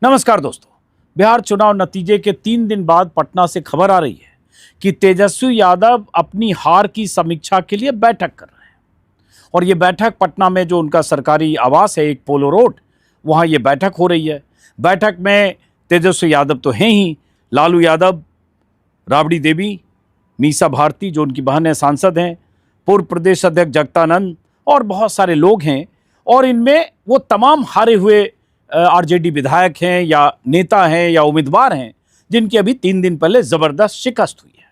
नमस्कार दोस्तों। बिहार चुनाव नतीजे के 3 दिन बाद पटना से खबर आ रही है कि तेजस्वी यादव अपनी हार की समीक्षा के लिए बैठक कर रहे हैं और ये बैठक पटना में जो उनका सरकारी आवास है, एक पोलो रोड, वहाँ ये बैठक हो रही है। बैठक में तेजस्वी यादव तो हैं ही, लालू यादव, राबड़ी देवी, मीसा भारती जो उनकी बहन है, सांसद हैं, पूर्व प्रदेश अध्यक्ष जगदानंद और बहुत सारे लोग हैं। और इनमें वो तमाम हारे हुए आरजेडी विधायक हैं या नेता हैं या उम्मीदवार हैं जिनकी अभी 3 दिन पहले जबरदस्त शिकस्त हुई है।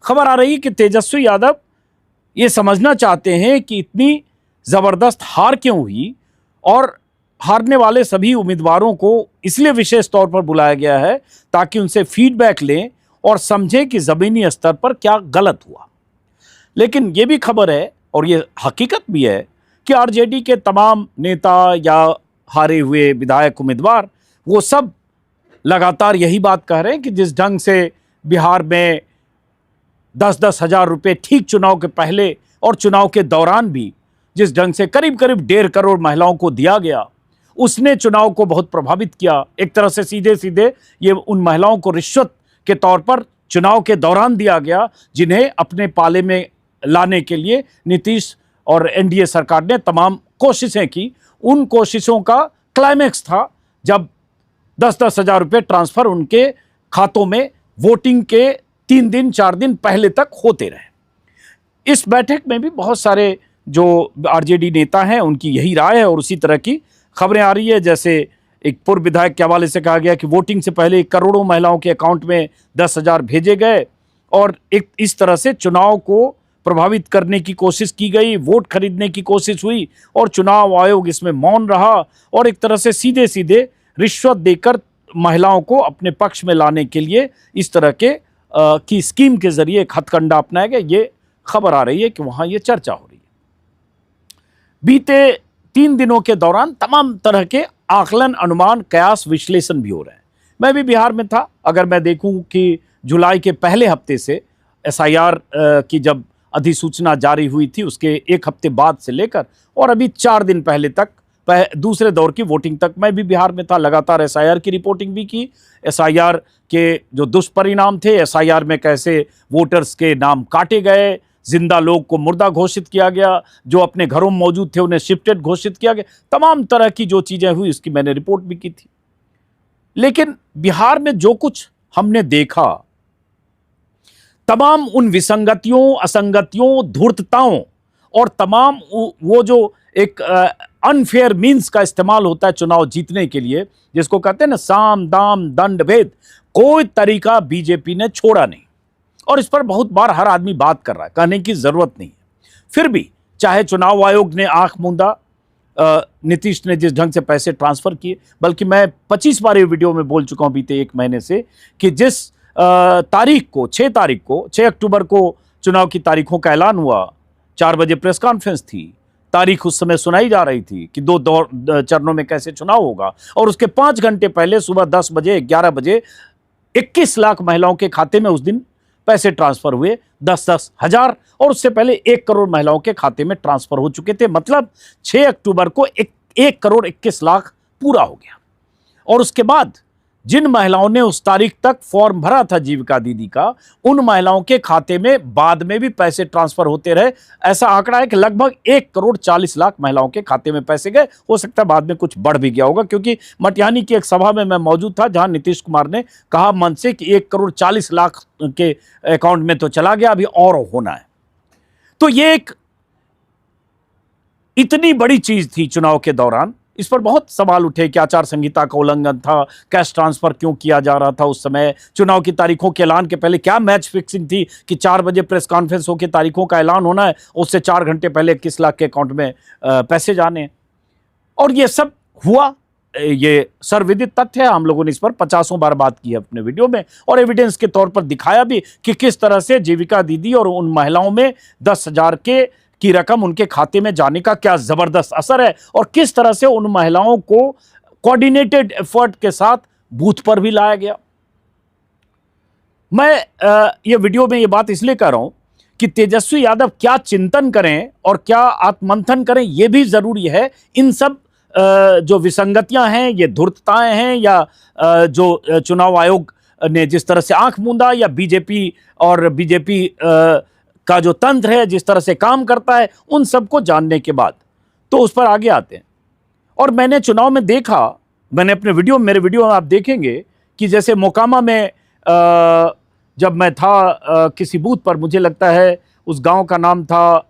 खबर आ रही है कि तेजस्वी यादव ये समझना चाहते हैं कि इतनी जबरदस्त हार क्यों हुई और हारने वाले सभी उम्मीदवारों को इसलिए विशेष तौर पर बुलाया गया है ताकि उनसे फीडबैक लें और समझें कि जमीनी स्तर पर क्या गलत हुआ। लेकिन ये भी खबर है और ये हकीकत भी है कि आरजेडी के तमाम नेता या हारे हुए विधायक उम्मीदवार वो सब लगातार यही बात कह रहे हैं कि जिस ढंग से बिहार में 10-10 हज़ार रुपये ठीक चुनाव के पहले और चुनाव के दौरान भी जिस ढंग से करीब करीब 1.5 करोड़ महिलाओं को दिया गया, उसने चुनाव को बहुत प्रभावित किया। एक तरह से सीधे सीधे ये उन महिलाओं को रिश्वत के तौर पर चुनाव के दौरान दिया गया जिन्हें अपने पाले में लाने के लिए नीतीश और एनडीए सरकार ने तमाम कोशिशें की। उन कोशिशों का क्लाइमेक्स था जब 10-10 हज़ार रुपये ट्रांसफर उनके खातों में वोटिंग के 3 दिन 4 दिन पहले तक होते रहे। इस बैठक में भी बहुत सारे जो आरजेडी नेता हैं उनकी यही राय है और उसी तरह की खबरें आ रही है। जैसे एक पूर्व विधायक के हवाले से कहा गया कि वोटिंग से पहले करोड़ों महिलाओं के अकाउंट में 10 हज़ार भेजे गए और एक इस तरह से चुनाव को प्रभावित करने की कोशिश की गई, वोट खरीदने की कोशिश हुई और चुनाव आयोग इसमें मौन रहा और एक तरह से सीधे सीधे रिश्वत देकर महिलाओं को अपने पक्ष में लाने के लिए इस तरह के की स्कीम के जरिए एक हथकंडा अपनाया गया। ये खबर आ रही है कि वहाँ ये चर्चा हो रही है। बीते 3 दिनों के दौरान तमाम तरह के आकलन, अनुमान, कयास, विश्लेषण भी हो रहे हैं। मैं भी बिहार में था। अगर मैं देखूं कि जुलाई के पहले हफ्ते से एसआईआर की जब अधिसूचना जारी हुई थी उसके 1 हफ्ते बाद से लेकर और अभी 4 दिन पहले तक दूसरे दौर की वोटिंग तक मैं भी बिहार में था। लगातार एसआईआर की रिपोर्टिंग भी की, एसआईआर के जो दुष्परिणाम थे, एसआईआर में कैसे वोटर्स के नाम काटे गए, जिंदा लोग को मुर्दा घोषित किया गया, जो अपने घरों में मौजूद थे उन्हें शिफ्टेड घोषित किया गया, तमाम तरह की जो चीज़ें हुई उसकी मैंने रिपोर्ट भी की थी। लेकिन बिहार में जो कुछ हमने देखा, तमाम उन विसंगतियों, असंगतियों, धूर्तताओं और तमाम वो जो एक अनफेयर मीन्स का इस्तेमाल होता है चुनाव जीतने के लिए, जिसको कहते हैं ना साम दाम दंड भेद, कोई तरीका बीजेपी ने छोड़ा नहीं और इस पर बहुत बार हर आदमी बात कर रहा है, कहने की जरूरत नहीं है। फिर भी चाहे चुनाव आयोग ने आंख मूंदा, नीतीश ने जिस ढंग से पैसे ट्रांसफर किए, बल्कि मैं 25 बार ये वीडियो में बोल चुका हूं बीते 1 महीने से कि जिस तारीख को 6 अक्टूबर को चुनाव की तारीखों का ऐलान हुआ, 4 बजे प्रेस कॉन्फ्रेंस थी, तारीख उस समय सुनाई जा रही थी कि 2 चरणों में कैसे चुनाव होगा और उसके 5 घंटे पहले सुबह 10 बजे 11 बजे 21 लाख महिलाओं के खाते में उस दिन पैसे ट्रांसफर हुए, 10-10 हज़ार, और उससे पहले 1 करोड़ महिलाओं के खाते में ट्रांसफर हो चुके थे। मतलब 6 अक्टूबर को 1 करोड़ 21 लाख पूरा हो गया। और उसके बाद जिन महिलाओं ने उस तारीख तक फॉर्म भरा था जीविका दीदी का, उन महिलाओं के खाते में बाद में भी पैसे ट्रांसफर होते रहे। ऐसा आंकड़ा है कि लगभग 1 करोड़ 40 लाख महिलाओं के खाते में पैसे गए। हो सकता है बाद में कुछ बढ़ भी गया होगा, क्योंकि मटिहानी की एक सभा में मैं मौजूद था जहां नीतीश कुमार ने कहा मन से कि 1 करोड़ 40 लाख के अकाउंट में तो चला गया, अभी और होना है। तो ये एक इतनी बड़ी चीज थी चुनाव के दौरान। इस पर बहुत सवाल उठे कि आचार संहिता का उल्लंघन था, कैश ट्रांसफर क्यों किया जा रहा था उस समय, चुनाव की तारीखों के ऐलान के पहले क्या मैच फिक्सिंग थी कि 4 बजे प्रेस कॉन्फ्रेंस होकर तारीखों का ऐलान होना है, उससे 4 घंटे पहले 21 लाख के अकाउंट में पैसे जाने। और ये सब हुआ, ये सर्वविदित तथ्य है। हम लोगों ने इस पर 50 बार बात की है अपने वीडियो में और एविडेंस के तौर पर दिखाया भी कि किस तरह से जीविका दीदी और उन महिलाओं में 10 हज़ार की रकम उनके खाते में जाने का क्या जबरदस्त असर है और किस तरह से उन महिलाओं को कोऑर्डिनेटेड एफर्ट के साथ बूथ पर भी लाया गया। मैं ये वीडियो में ये बात इसलिए कह रहा हूं कि तेजस्वी यादव क्या चिंतन करें और क्या आत्ममंथन करें, यह भी जरूरी है इन सब जो विसंगतियां हैं, ये धूर्तताएं हैं, या जो चुनाव आयोग ने जिस तरह से आंख मूंदा, या बीजेपी और बीजेपी का जो तंत्र है जिस तरह से काम करता है, उन सबको जानने के बाद तो उस पर आगे आते हैं। और मैंने चुनाव में देखा, मैंने अपने मेरे वीडियो में आप देखेंगे कि जैसे मोकामा में जब मैं था किसी बूथ पर, मुझे लगता है उस गांव का नाम था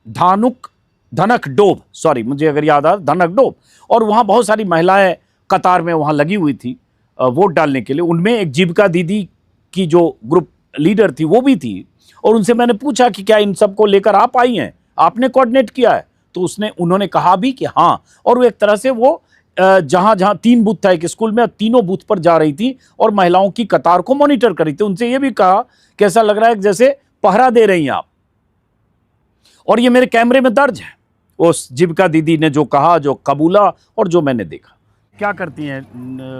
धनक डोब, सॉरी मुझे अगर याद आ, धनक डोब, और वहाँ बहुत सारी महिलाएं कतार में वहाँ लगी हुई थी वोट डालने के लिए। उनमें एक जीविका दीदी की जो ग्रुप लीडर थी वो भी थी, और उनसे मैंने पूछा कि क्या इन सबको लेकर आप आई हैं, आपने कोऑर्डिनेट किया है? तो उन्होंने कहा भी कि हाँ। और वो एक तरह से वो जहां जहां 3 बूथ था एक स्कूल में, तीनों बूथ पर जा रही थी और महिलाओं की कतार को मॉनिटर कर रही थी। उनसे ये भी कहा कि ऐसा लग रहा है जैसे पहरा दे रही हैं आप। और ये मेरे कैमरे में दर्ज है, उस जीविका दीदी ने जो कहा, जो कबूला और जो मैंने देखा। क्या करती हैं?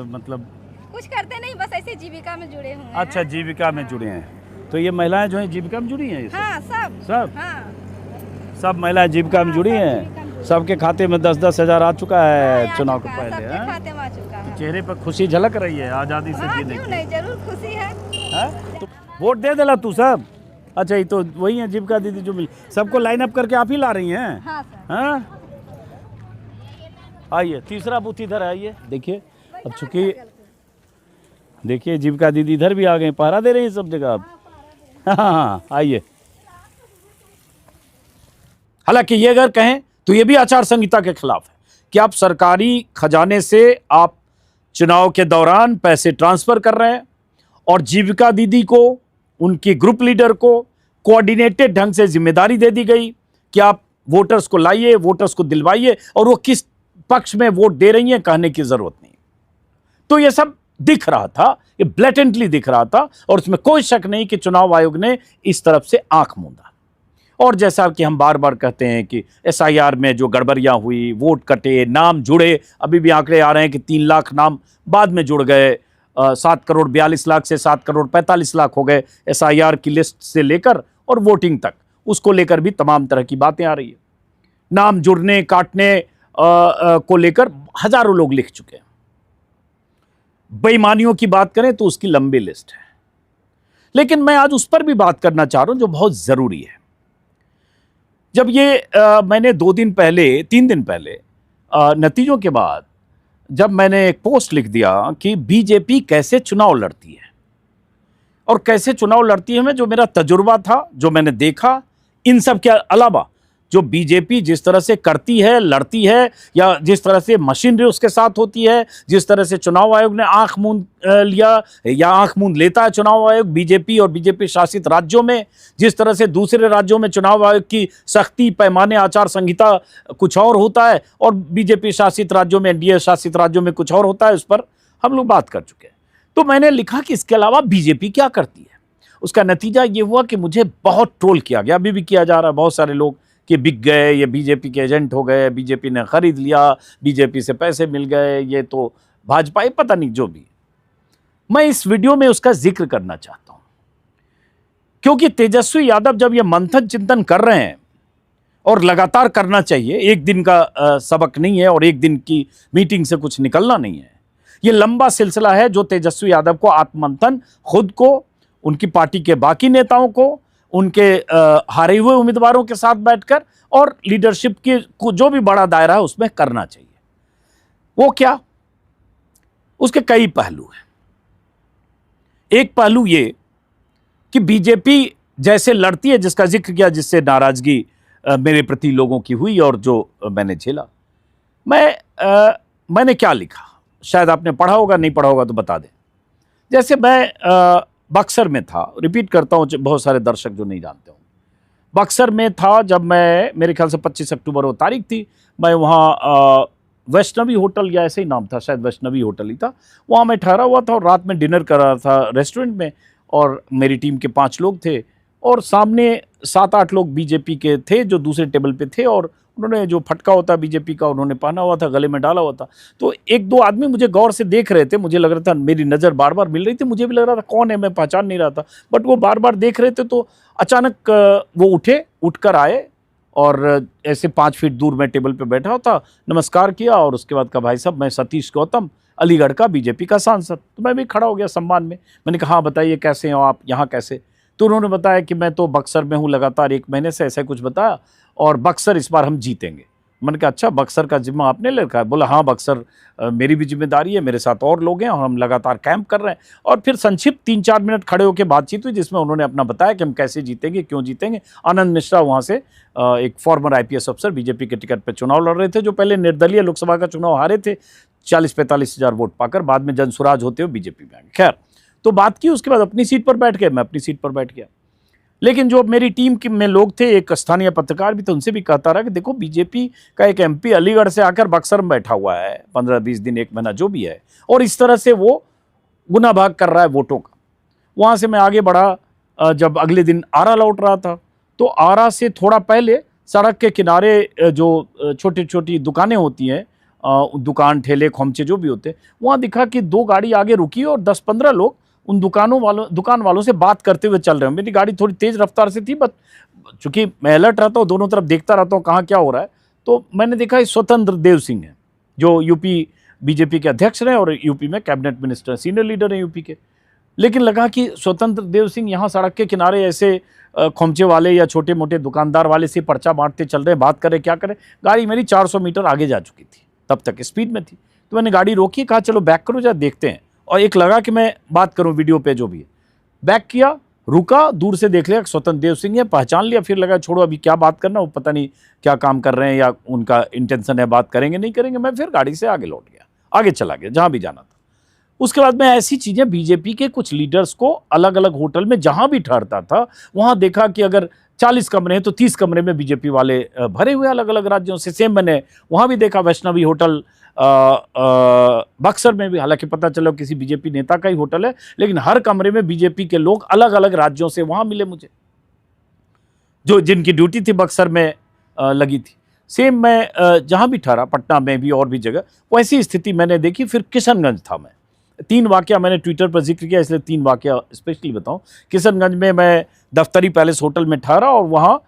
मतलब कुछ करते नहीं, बस ऐसे जीविका में जुड़े हुए हैं। अच्छा, जीविका में जुड़े हैं। तो ये महिलाएं जो हैं जीविका में जुड़ी हैं? हाँ, सब हाँ। सब महिलाएं जीविका में जुड़ी हैं। सबके खाते में 10-10 हज़ार आ चुका है चुनाव के पहले। सबके खाते में आ चुका है। तो चेहरे पर खुशी झलक रही है आज़ादी से जीने क्यों की। नहीं, जरूर खुशी है। तो वोट दे देला तू सब। अच्छा, ये तो वही है जीविका दीदी जो मिली, सबको लाइन अप करके आप ही ला रही हैं? हाँ सर। हाँ, आइए तीसरा बूथ इधर आइए, देखिए। अब चूंकि देखिए जीविका दीदी इधर भी आ गए, पहरा दे रही है सब जगह अब। हाँ, आइए। हालांकि ये अगर कहें तो ये भी आचार संहिता के खिलाफ है कि आप सरकारी खजाने से आप चुनाव के दौरान पैसे ट्रांसफर कर रहे हैं, और जीविका दीदी को, उनकी ग्रुप लीडर को कोऑर्डिनेटेड ढंग से जिम्मेदारी दे दी गई कि आप वोटर्स को लाइए, वोटर्स को दिलवाइए, और वो किस पक्ष में वोट दे रही हैं कहने की जरूरत नहीं। तो ये सब दिख रहा था, ये ब्लेटेंटली दिख रहा था, और उसमें कोई शक नहीं कि चुनाव आयोग ने इस तरफ से आंख मूंदा। और जैसा कि हम बार बार कहते हैं कि SIR में जो गड़बड़ियां हुई, वोट कटे, नाम जुड़े, अभी भी आंकड़े आ रहे हैं कि 3 लाख नाम बाद में जुड़ गए, 7 करोड़ 42 लाख से 7 करोड़ 45 लाख हो गए SIR की लिस्ट से लेकर और वोटिंग तक, उसको लेकर भी तमाम तरह की बातें आ रही है। नाम जुड़ने काटने को लेकर हजारों लोग लिख चुके हैं। बेईमानियों की बात करें तो उसकी लंबी लिस्ट है, लेकिन मैं आज उस पर भी बात करना चाह रहा हूं जो बहुत जरूरी है। जब ये मैंने 3 दिन पहले नतीजों के बाद जब मैंने एक पोस्ट लिख दिया कि बीजेपी कैसे चुनाव लड़ती है, और कैसे चुनाव लड़ती है, में जो मेरा तजुर्बा था, जो मैंने देखा, इन सब के अलावा जो बीजेपी जिस तरह से करती है, लड़ती है, या जिस तरह से मशीनरी उसके साथ होती है, जिस तरह से चुनाव आयोग ने आंख मूंद लिया या आंख मूंद लेता है चुनाव आयोग बीजेपी और बीजेपी शासित राज्यों में, जिस तरह से दूसरे राज्यों में चुनाव आयोग की सख्ती, पैमाने, आचार संहिता कुछ और होता है, और बीजेपी शासित राज्यों में, NDA शासित राज्यों में कुछ और होता है, उस पर हम लोग बात कर चुके हैं। तो मैंने लिखा कि इसके अलावा बीजेपी क्या करती है। उसका नतीजा ये हुआ कि मुझे बहुत ट्रोल किया गया, अभी भी किया जा रहा है। बहुत सारे लोग कि बिक गए, ये बीजेपी के एजेंट हो गए, बीजेपी ने खरीद लिया, बीजेपी से पैसे मिल गए, ये तो भाजपा ही, पता नहीं जो भी। मैं इस वीडियो में उसका जिक्र करना चाहता हूं, क्योंकि तेजस्वी यादव जब ये मंथन चिंतन कर रहे हैं, और लगातार करना चाहिए, एक दिन का सबक नहीं है, और एक दिन की मीटिंग से कुछ निकलना नहीं है। ये लंबा सिलसिला है जो तेजस्वी यादव को आत्ममंथन, खुद को, उनकी पार्टी के बाकी नेताओं को, उनके हारे हुए उम्मीदवारों के साथ बैठकर, और लीडरशिप के जो भी बड़ा दायरा है उसमें करना चाहिए। वो क्या, उसके कई पहलू हैं। एक पहलू ये कि बीजेपी जैसे लड़ती है, जिसका जिक्र किया, जिससे नाराजगी मेरे प्रति लोगों की हुई और जो मैंने झेला। मैंने क्या लिखा, शायद आपने पढ़ा होगा, नहीं पढ़ा होगा तो बता दें। जैसे मैं बक्सर में था, रिपीट करता हूं, बहुत सारे दर्शक जो नहीं जानते हों। बक्सर में था जब मैं, मेरे ख्याल से 25 अक्टूबर वो तारीख थी, मैं वहाँ वैष्णवी होटल, या ऐसे ही नाम था, शायद वैष्णवी होटल ही था, वहाँ मैं ठहरा हुआ था और रात में डिनर कर रहा था रेस्टोरेंट में, और मेरी टीम के 5 लोग थे, और सामने 7-8 लोग बीजेपी के थे जो दूसरे टेबल पे थे, और उन्होंने जो फटका होता है बीजेपी का उन्होंने पहना हुआ था, गले में डाला हुआ था। तो 1-2 आदमी मुझे गौर से देख रहे थे, मुझे लग रहा था, मेरी नज़र बार बार मिल रही थी, मुझे भी लग रहा था कौन है, मैं पहचान नहीं रहा था, बट वो बार बार देख रहे थे। तो अचानक वो उठकर आए, और ऐसे 5 फीट दूर मैं टेबल पे बैठा था, नमस्कार किया और उसके बाद कहा भाई साहब मैं सतीश गौतम अलीगढ़ का बीजेपी का सांसद। तो मैं भी खड़ा हो गया सम्मान में। मैंने कहा हाँ बताइए कैसे हो आप, यहाँ कैसे? तो उन्होंने बताया कि मैं तो बक्सर में हूँ लगातार 1 महीने से, ऐसा कुछ बताया, और बक्सर इस बार हम जीतेंगे। मैंने कहा अच्छा बक्सर का जिम्मा आपने ले रखा है? बोला हाँ बक्सर मेरी भी जिम्मेदारी है, मेरे साथ और लोग हैं और हम लगातार कैंप कर रहे हैं। और फिर संक्षिप्त 3-4 मिनट खड़े होकर बातचीत हुई जिसमें उन्होंने अपना बताया कि हम कैसे जीतेंगे, क्यों जीतेंगे। आनंद मिश्रा वहाँ से एक फॉर्मर IPS अफसर बीजेपी के टिकट पर चुनाव लड़ रहे थे, जो पहले निर्दलीय लोकसभा का चुनाव हारे थे 40-45 हज़ार वोट पाकर, बाद में जनसुराज होते हुए बीजेपी में आ गए। खैर तो बात की, उसके बाद अपनी सीट पर बैठ गए, मैं अपनी सीट पर बैठ गया। लेकिन जो मेरी टीम में लोग थे, एक स्थानीय पत्रकार भी थे, उनसे भी कहता रहा कि देखो बीजेपी का एक MP अलीगढ़ से आकर बक्सर में बैठा हुआ है 15-20 दिन 1 महीना जो भी है, और इस तरह से वो गुना भाग कर रहा है वोटों का। वहाँ से मैं आगे बढ़ा। जब अगले दिन आरा लौट रहा था तो आरा से थोड़ा पहले सड़क के किनारे जो छोटी छोटी दुकानें होती हैं, दुकान ठेले खोमचे जो भी होते, वहाँ दिखा कि 2 गाड़ी आगे रुकी और 10-15 लोग उन दुकान वालों से बात करते हुए चल रहे हैं। मेरी गाड़ी थोड़ी तेज रफ्तार से थी, बट चूंकि मैं अलर्ट रहता हूँ, दोनों तरफ देखता रहता हूँ कहाँ क्या हो रहा है, तो मैंने देखा ये स्वतंत्र देव सिंह है जो यूपी बीजेपी के अध्यक्ष रहे और यूपी में कैबिनेट मिनिस्टर सीनियर लीडर हैं यूपी के। लेकिन लगा कि स्वतंत्र देव सिंह यहाँ सड़क के किनारे ऐसे खोमचे वाले या छोटे मोटे दुकानदार वाले से पर्चा बांटते चल रहे हैं, बात करें क्या करें। गाड़ी मेरी 400 मीटर आगे जा चुकी थी, तब तक स्पीड में थी। तो मैंने गाड़ी रोकी, कहा चलो बैक करो जा देखते हैं, और एक लगा कि मैं बात करूं वीडियो पे जो भी है। बैक किया, रुका, दूर से देख लिया स्वतंत्र देव सिंह है, पहचान लिया। फिर लगा छोड़ो अभी क्या बात करना, वो पता नहीं क्या काम कर रहे हैं या उनका इंटेंशन है बात करेंगे नहीं करेंगे। मैं फिर गाड़ी से आगे लौट गया, आगे चला गया जहाँ भी जाना था। उसके बाद मैं ऐसी चीज़ें बीजेपी के कुछ लीडर्स को अलग अलग होटल में जहाँ भी ठहरता था वहाँ देखा कि अगर 40 कमरे हैं तो 30 कमरे में बीजेपी वाले भरे हुए अलग अलग राज्यों से। सेम मैंने वहाँ भी देखा, वैष्णवी होटल बक्सर में भी, हालांकि पता चला किसी बीजेपी नेता का ही होटल है, लेकिन हर कमरे में बीजेपी के लोग अलग अलग राज्यों से वहाँ मिले मुझे, जो जिनकी ड्यूटी थी बक्सर में लगी थी। सेम मैं जहाँ भी ठहरा, पटना में भी और भी जगह, वैसी स्थिति मैंने देखी। फिर किशनगंज था, मैं 3 वाकया मैंने ट्विटर पर जिक्र किया, इसलिए 3 वाकया स्पेशली बताऊं। किशनगंज में मैं दफ्तरी पैलेस होटल में ठहरा और वहाँ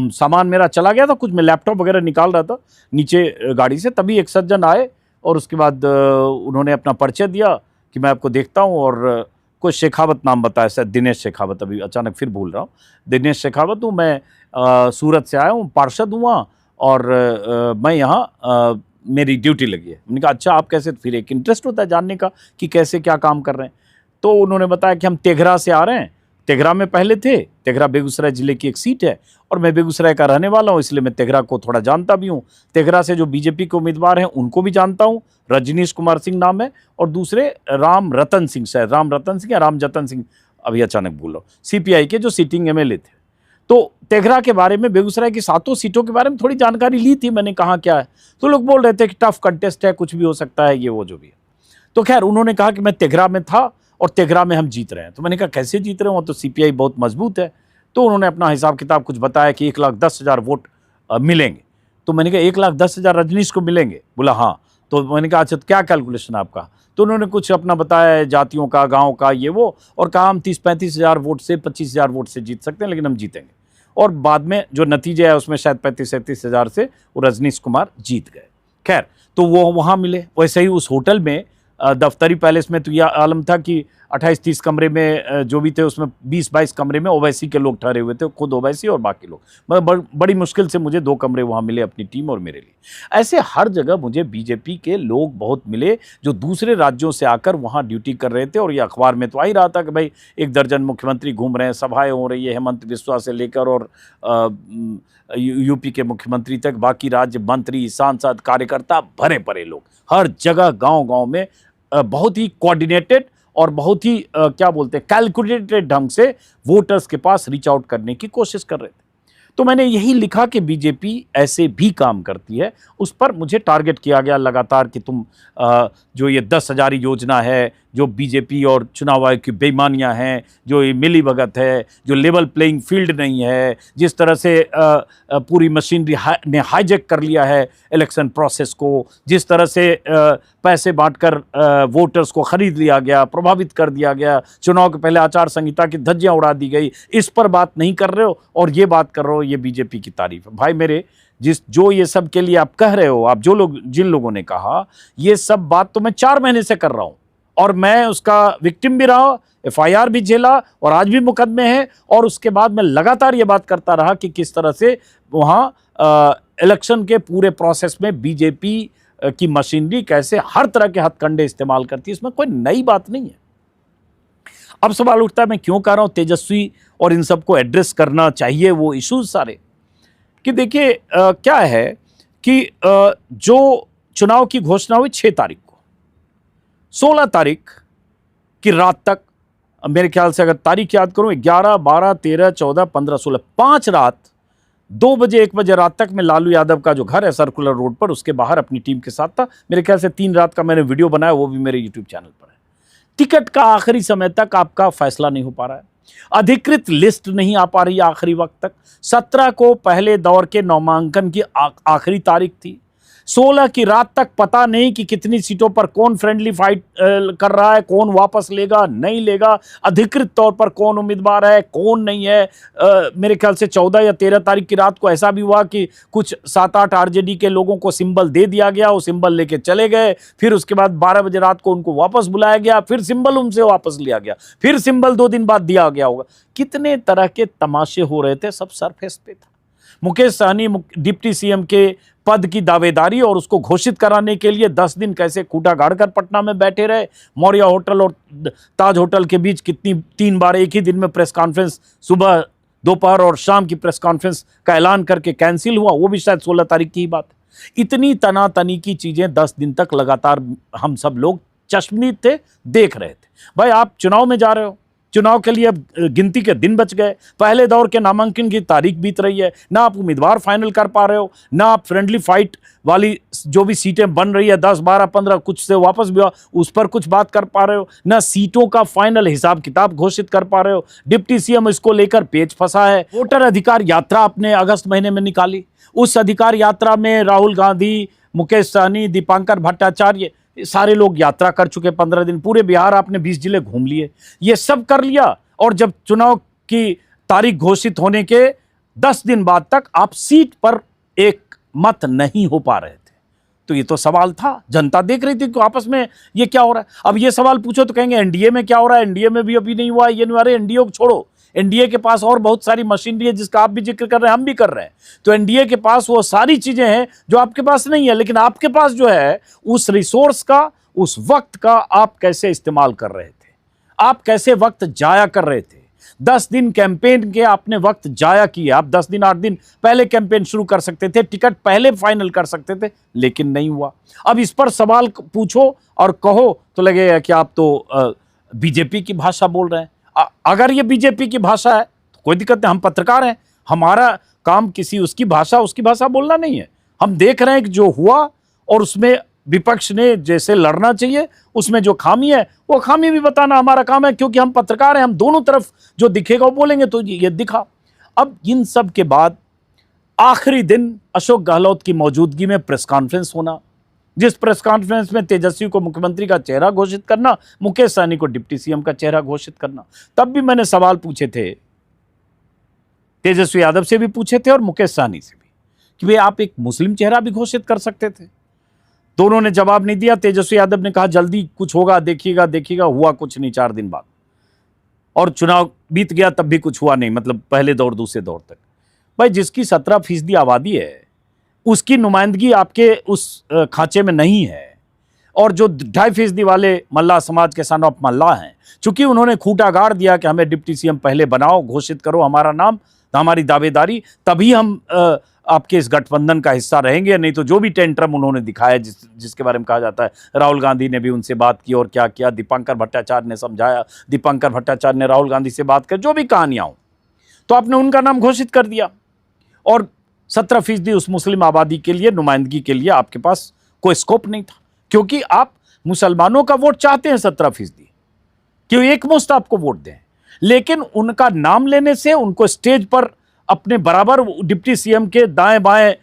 सामान मेरा चला गया था, कुछ मैं लैपटॉप वगैरह निकाल रहा था नीचे गाड़ी से, तभी एक सज्जन आए और उसके बाद उन्होंने अपना परिचय दिया कि मैं आपको देखता हूँ, और कोई शेखावत नाम बताया, शायद दिनेश शेखावत, अभी अचानक फिर भूल रहा हूँ, दिनेश शेखावत हूँ मैं, सूरत से आया हूँ, पार्षद हूँ वहाँ, और मैं यहाँ मेरी ड्यूटी लगी है। मैंने कहा अच्छा आप कैसे? फिर एक इंटरेस्ट होता है जानने का कि कैसे क्या काम कर रहे हैं। तो उन्होंने बताया कि हम तेघरा से आ रहे हैं, तेघरा में पहले थे, तेघरा बेगूसराय जिले की एक सीट है और मैं बेगूसराय का रहने वाला हूँ, इसलिए मैं तेघरा को थोड़ा जानता भी हूँ। तेघरा से जो बीजेपी के उम्मीदवार हैं उनको भी जानता हूँ, रजनीश कुमार सिंह नाम है, और दूसरे राम रतन सिंह, शायद राम रतन सिंह या राम जतन सिंह, अभी अचानक भूल रहा हूँ, CPI के जो सिटिंग MLA थे। तो तेघरा के बारे में, बेगूसराय की 7 सीटों के बारे में थोड़ी जानकारी ली थी मैंने, कहा क्या है, तो लोग बोल रहे थे कि टफ कंटेस्ट है, कुछ भी हो सकता है, ये वो जो भी है। तो खैर उन्होंने कहा कि मैं तेघरा में था और तेघरा में हम जीत रहे हैं। तो मैंने कहा कैसे जीत रहे हो, तो CPI बहुत मजबूत है। तो उन्होंने अपना हिसाब किताब कुछ बताया कि 1,10,000 वोट मिलेंगे। तो मैंने कहा 1,10,000 रजनीश को मिलेंगे? बोला हाँ। तो मैंने कहा अच्छा तो क्या कैलकुलेशन है आपका? तो उन्होंने कुछ अपना बताया जातियों का, गाँव का, ये वो, और कहा हम 30-35 हज़ार वोट से, 25,000 वोट से जीत सकते हैं, लेकिन हम जीतेंगे। और बाद में जो नतीजे है उसमें शायद 35-37 हज़ार से वो रजनीश कुमार जीत गए। खैर तो वो वहाँ मिले। वैसे ही उस होटल में दफ्तरी पैलेस में तो यह आलम था कि 28-30 कमरे में जो भी थे उसमें 20-22 कमरे में ओवैसी के लोग ठहरे हुए थे, खुद ओवैसी और बाकी लोग। मतलब बड़ी मुश्किल से मुझे 2 कमरे वहाँ मिले अपनी टीम और मेरे लिए। ऐसे हर जगह मुझे बीजेपी के लोग बहुत मिले जो दूसरे राज्यों से आकर वहाँ ड्यूटी कर रहे थे। और ये अखबार में तो आ ही रहा था कि भाई 1 दर्जन मुख्यमंत्री घूम रहे हैं, सभाएँ हो रही है, हेमंत बिस्वा से लेकर और यूपी के मुख्यमंत्री तक, बाकी राज्य मंत्री, सांसद, कार्यकर्ता, भरे परे लोग हर जगह, गाँव-गाँव में बहुत ही कोऑर्डिनेटेड और बहुत ही क्या बोलते हैं, कैलकुलेटेड ढंग से वोटर्स के पास रीच आउट करने की कोशिश कर रहे थे। तो मैंने यही लिखा कि बीजेपी ऐसे भी काम करती है। उस पर मुझे टारगेट किया गया लगातार कि तुम जो ये 10,000 योजना है, जो बीजेपी और चुनाव आयोग की बेईमानियां हैं, जो ये मिली भगत है, जो लेवल प्लेइंग फील्ड नहीं है, जिस तरह से पूरी मशीनरी ने हाईजैक कर लिया है इलेक्शन प्रोसेस को, जिस तरह से पैसे बांटकर वोटर्स को खरीद लिया गया, प्रभावित कर दिया गया, चुनाव के पहले आचार संहिता की धज्जियां उड़ा दी गई, इस पर बात नहीं कर रहे हो और ये बात कर रहे हो ये बीजेपी की तारीफ है। भाई मेरे, जो ये सब के लिए आप कह रहे हो, आप जिन लोगों ने कहा, ये सब बात तो मैं 4 महीने से कर रहा हूं और मैं उसका विक्टिम भी रहा, FIR भी झेला और आज भी मुकदमे हैं, और उसके बाद मैं लगातार ये बात करता रहा कि किस तरह से वहां इलेक्शन के पूरे प्रोसेस में बीजेपी की मशीनरी कैसे हर तरह के हथकंडे इस्तेमाल करती है। इसमें कोई नई बात नहीं है। अब सवाल उठता है, मैं क्यों कह रहा हूं तेजस्वी और इन सबको एड्रेस करना चाहिए वो इश्यूज सारे, कि देखिए क्या है कि जो चुनाव की घोषणा हुई 6 तारीख को, 16 तारीख की रात तक, मेरे ख्याल से अगर तारीख याद करूं 11, 12, 13, 14, 15, 16, 5 रात, 2 बजे 1 बजे रात तक मैं लालू यादव का जो घर है सर्कुलर रोड पर, उसके बाहर अपनी टीम के साथ था। मेरे ख्याल से 3 रात का मैंने वीडियो बनाया, वो भी मेरे यूट्यूब चैनल पर है। टिकट का आखिरी समय तक आपका फैसला नहीं हो पा रहा है, अधिकृत लिस्ट नहीं आ पा रही आखिरी वक्त तक। 17 को पहले दौर के नामांकन की आखिरी तारीख थी। 16 की रात तक पता नहीं कि कितनी सीटों पर कौन फ्रेंडली फाइट कर रहा है, कौन वापस लेगा नहीं लेगा, अधिकृत तौर पर कौन उम्मीदवार है कौन नहीं है। मेरे ख्याल से 14 या 13 तारीख की रात को ऐसा भी हुआ कि कुछ 7-8 RJD के लोगों को सिंबल दे दिया गया, वो सिंबल लेके चले गए, फिर उसके बाद 12 बजे रात को उनको वापस बुलाया गया, फिर सिंबल उनसे वापस लिया गया, फिर सिंबल 2 दिन बाद दिया गया होगा। कितने तरह के तमाशे हो रहे थे, सब सरफेस पे था। मुकेश सहनी डिप्टी CM के पद की दावेदारी और उसको घोषित कराने के लिए 10 दिन कैसे खूंटा गाड़कर पटना में बैठे रहे। मौर्या होटल और ताज होटल के बीच कितनी 3 बार एक ही दिन में प्रेस कॉन्फ्रेंस, सुबह, दोपहर और शाम की प्रेस कॉन्फ्रेंस का ऐलान करके कैंसिल हुआ, वो भी शायद 16 तारीख की ही बात है। इतनी तनातनी की चीजें 10 दिन तक लगातार हम सब लोग चश्मदीद थे, देख रहे थे। भाई आप चुनाव में जा रहे हो, चुनाव के लिए अब गिनती के दिन बच गए, पहले दौर के नामांकन की तारीख बीत रही है, ना आप उम्मीदवार फाइनल कर पा रहे हो, ना आप फ्रेंडली फाइट वाली जो भी सीटें बन रही है 10, 12, 15 कुछ से वापस भी उस पर कुछ बात कर पा रहे हो, ना सीटों का फाइनल हिसाब किताब घोषित कर पा रहे हो। डिप्टी CM इसको लेकर पेच फंसा है। वोटर अधिकार यात्रा आपने अगस्त महीने में निकाली, उस अधिकार यात्रा में राहुल गांधी, मुकेश सहनी, दीपांकर भट्टाचार्य सारे लोग यात्रा कर चुके। 15 दिन पूरे बिहार आपने 20 जिले घूम लिए, ये सब कर लिया, और जब चुनाव की तारीख घोषित होने के 10 दिन बाद तक आप सीट पर एक मत नहीं हो पा रहे थे। तो ये तो सवाल था, जनता देख रही थी कि आपस में ये क्या हो रहा है। अब ये सवाल पूछो तो कहेंगे एनडीए में क्या हो रहा है, एनडीए में भी अभी नहीं हुआ, ये नहीं हुआ। अरे एनडीए को छोड़ो, एनडीए के पास और बहुत सारी मशीनरी है जिसका आप भी जिक्र कर रहे हैं, हम भी कर रहे हैं। तो एनडीए के पास वो सारी चीजें हैं जो आपके पास नहीं है, लेकिन आपके पास जो है उस रिसोर्स का, उस वक्त का आप कैसे इस्तेमाल कर रहे थे, आप कैसे वक्त जाया कर रहे थे। 10 दिन कैंपेन के आपने वक्त जाया किया। आप 10 दिन 8 दिन पहले कैंपेन शुरू कर सकते थे, टिकट पहले फाइनल कर सकते थे, लेकिन नहीं हुआ। अब इस पर सवाल पूछो और कहो तो लगेगा कि आप तो बीजेपी की भाषा बोल रहे हैं। अगर ये बीजेपी की भाषा है तो कोई दिक्कत नहीं, हम पत्रकार हैं, हमारा काम किसी उसकी भाषा बोलना नहीं है। हम देख रहे हैं कि जो हुआ और उसमें विपक्ष ने जैसे लड़ना चाहिए उसमें जो खामी है वो खामी भी बताना हमारा काम है, क्योंकि हम पत्रकार हैं। हम दोनों तरफ जो दिखेगा वो बोलेंगे, तो ये दिखा। अब इन सब के बाद आखिरी दिन अशोक गहलोत की मौजूदगी में प्रेस कॉन्फ्रेंस होना, जिस प्रेस कॉन्फ्रेंस में तेजस्वी को मुख्यमंत्री का चेहरा घोषित करना, मुकेश सहनी को डिप्टी CM का चेहरा घोषित करना। तब भी मैंने सवाल पूछे थे, तेजस्वी यादव से भी पूछे थे और मुकेश सहनी से भी, कि भाई आप एक मुस्लिम चेहरा भी घोषित कर सकते थे। दोनों ने जवाब नहीं दिया। तेजस्वी यादव ने कहा जल्दी कुछ होगा, देखिएगा। हुआ कुछ नहीं 4 दिन बाद, और चुनाव बीत गया, तब भी कुछ हुआ नहीं, मतलब पहले दौर दूसरे दौर तक। भाई जिसकी 17% आबादी है उसकी नुमाइंदगी आपके उस खांचे में नहीं है, और जो 2.5% वाले मल्लाह समाज के सन ऑफ मल्लाह हैं, चूंकि उन्होंने खूंटा गाड़ दिया कि हमें डिप्टी CM पहले बनाओ, घोषित करो हमारा नाम, हमारी दावेदारी, तभी हम आपके इस गठबंधन का हिस्सा रहेंगे, नहीं तो जो भी टेंट्रम उन्होंने दिखाया, जिसके बारे में कहा जाता है राहुल गांधी ने भी उनसे बात की और क्या किया, दीपांकर भट्टाचार्य ने समझाया, दीपांकर भट्टाचार्य ने राहुल गांधी से बात कर, जो भी कहानियां हो, तो आपने उनका नाम घोषित कर दिया। और 17% उस मुस्लिम आबादी के लिए नुमाइंदगी के लिए आपके पास कोई स्कोप नहीं था, क्योंकि आप मुसलमानों का वोट चाहते हैं 17% कि एक मुश्त आपको वोट दें, लेकिन उनका नाम लेने से, उनको स्टेज पर अपने बराबर डिप्टी सीएम के दाएं बाएं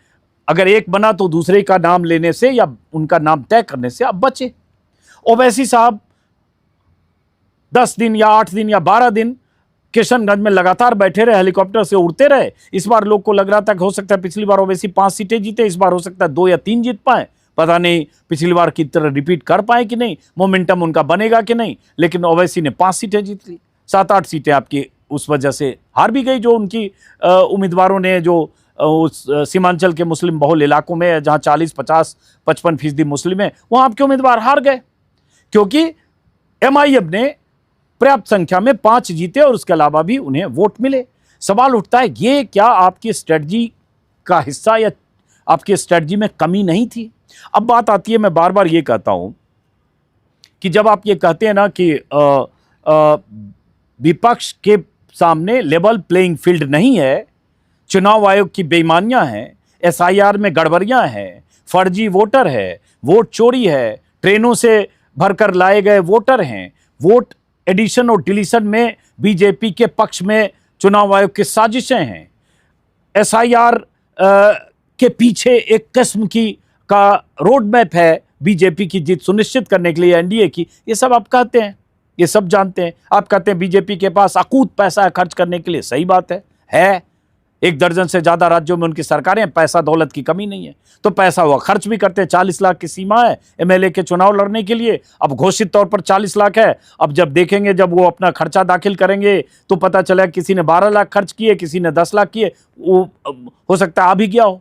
अगर एक बना तो दूसरे का नाम लेने से या उनका नाम तय करने से आप बचे। ओवैसी साहब 10 दिन या 8 दिन या 12 दिन किशनगंज में लगातार बैठे रहे, हेलीकॉप्टर से उड़ते रहे। इस बार लोग को लग रहा था कि हो सकता है पिछली बार ओवैसी 5 सीटें जीते, इस बार हो सकता है 2 या 3 जीत पाए, पता नहीं पिछली बार की तरह रिपीट कर पाए कि नहीं, मोमेंटम उनका बनेगा कि नहीं। लेकिन ओवैसी ने 5 सीटें जीत ली, 7-8 सीटें आपकी उस वजह से हार भी गई, जो उनकी उम्मीदवारों ने, जो उस सीमांचल के मुस्लिम बहुल इलाकों में जहां 40, 50, 55% मुस्लिम है, वहां आपके उम्मीदवार हार गए क्योंकि एमआईएम ने पर्याप्त संख्या में 5 जीते और उसके अलावा भी उन्हें वोट मिले। सवाल उठता है, ये क्या आपकी स्ट्रेटजी का हिस्सा या आपकी स्ट्रेटजी में कमी नहीं थी? अब बात आती है, मैं बार बार ये कहता हूं कि जब आप ये कहते हैं ना कि विपक्ष के सामने लेवल प्लेइंग फील्ड नहीं है, चुनाव आयोग की बेईमानियां हैं, एसआईआर में गड़बड़ियां हैं, फर्जी वोटर है, वोट चोरी है, ट्रेनों से भरकर लाए गए वोटर हैं, वोट एडिशन और डिलीशन में बीजेपी के पक्ष में चुनाव आयोग की साजिशें हैं, एसआईआर के पीछे एक किस्म की का रोड मैप है बीजेपी की जीत सुनिश्चित करने के लिए, एनडीए की। ये सब आप कहते हैं, ये सब जानते हैं। आप कहते हैं बीजेपी के पास अकूत पैसा है खर्च करने के लिए, सही बात है। 1 दर्जन से ज्यादा राज्यों में उनकी सरकारें, पैसा दौलत की कमी नहीं है, तो पैसा हुआ खर्च भी करते हैं। 40 लाख की सीमा है एमएलए के चुनाव लड़ने के लिए, अब घोषित तौर पर 40 लाख है। अब जब देखेंगे, जब वो अपना खर्चा दाखिल करेंगे तो पता चला किसी ने 12 लाख खर्च किए, किसी ने 10 लाख किए, वो हो सकता है आ भी गया हो।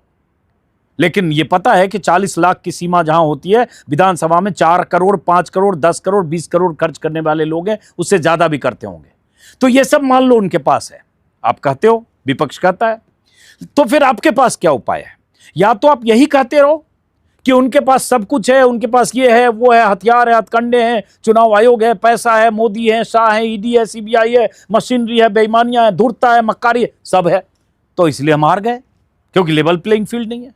लेकिन ये पता है कि 40 लाख की सीमा जहां होती है, विधानसभा में 4 करोड़, 5 करोड़, 10 करोड़, 20 करोड़ खर्च करने वाले लोग हैं, उससे ज्यादा भी करते होंगे। तो ये सब मान लो उनके पास है, आप कहते हो, विपक्ष कहता है, तो फिर आपके पास क्या उपाय है? या तो आप यही कहते रहो कि उनके पास सब कुछ है, उनके पास ये है, वो है, हथियार है, हथकंडे हैं, चुनाव आयोग है, पैसा है, मोदी है, शाह है, ईडी है, सीबीआई है, मशीनरी है, बेईमानियां है, धूर्तता है, मक्कारी है, सब है, तो इसलिए हम हार गए क्योंकि लेवल प्लेइंग फील्ड नहीं है।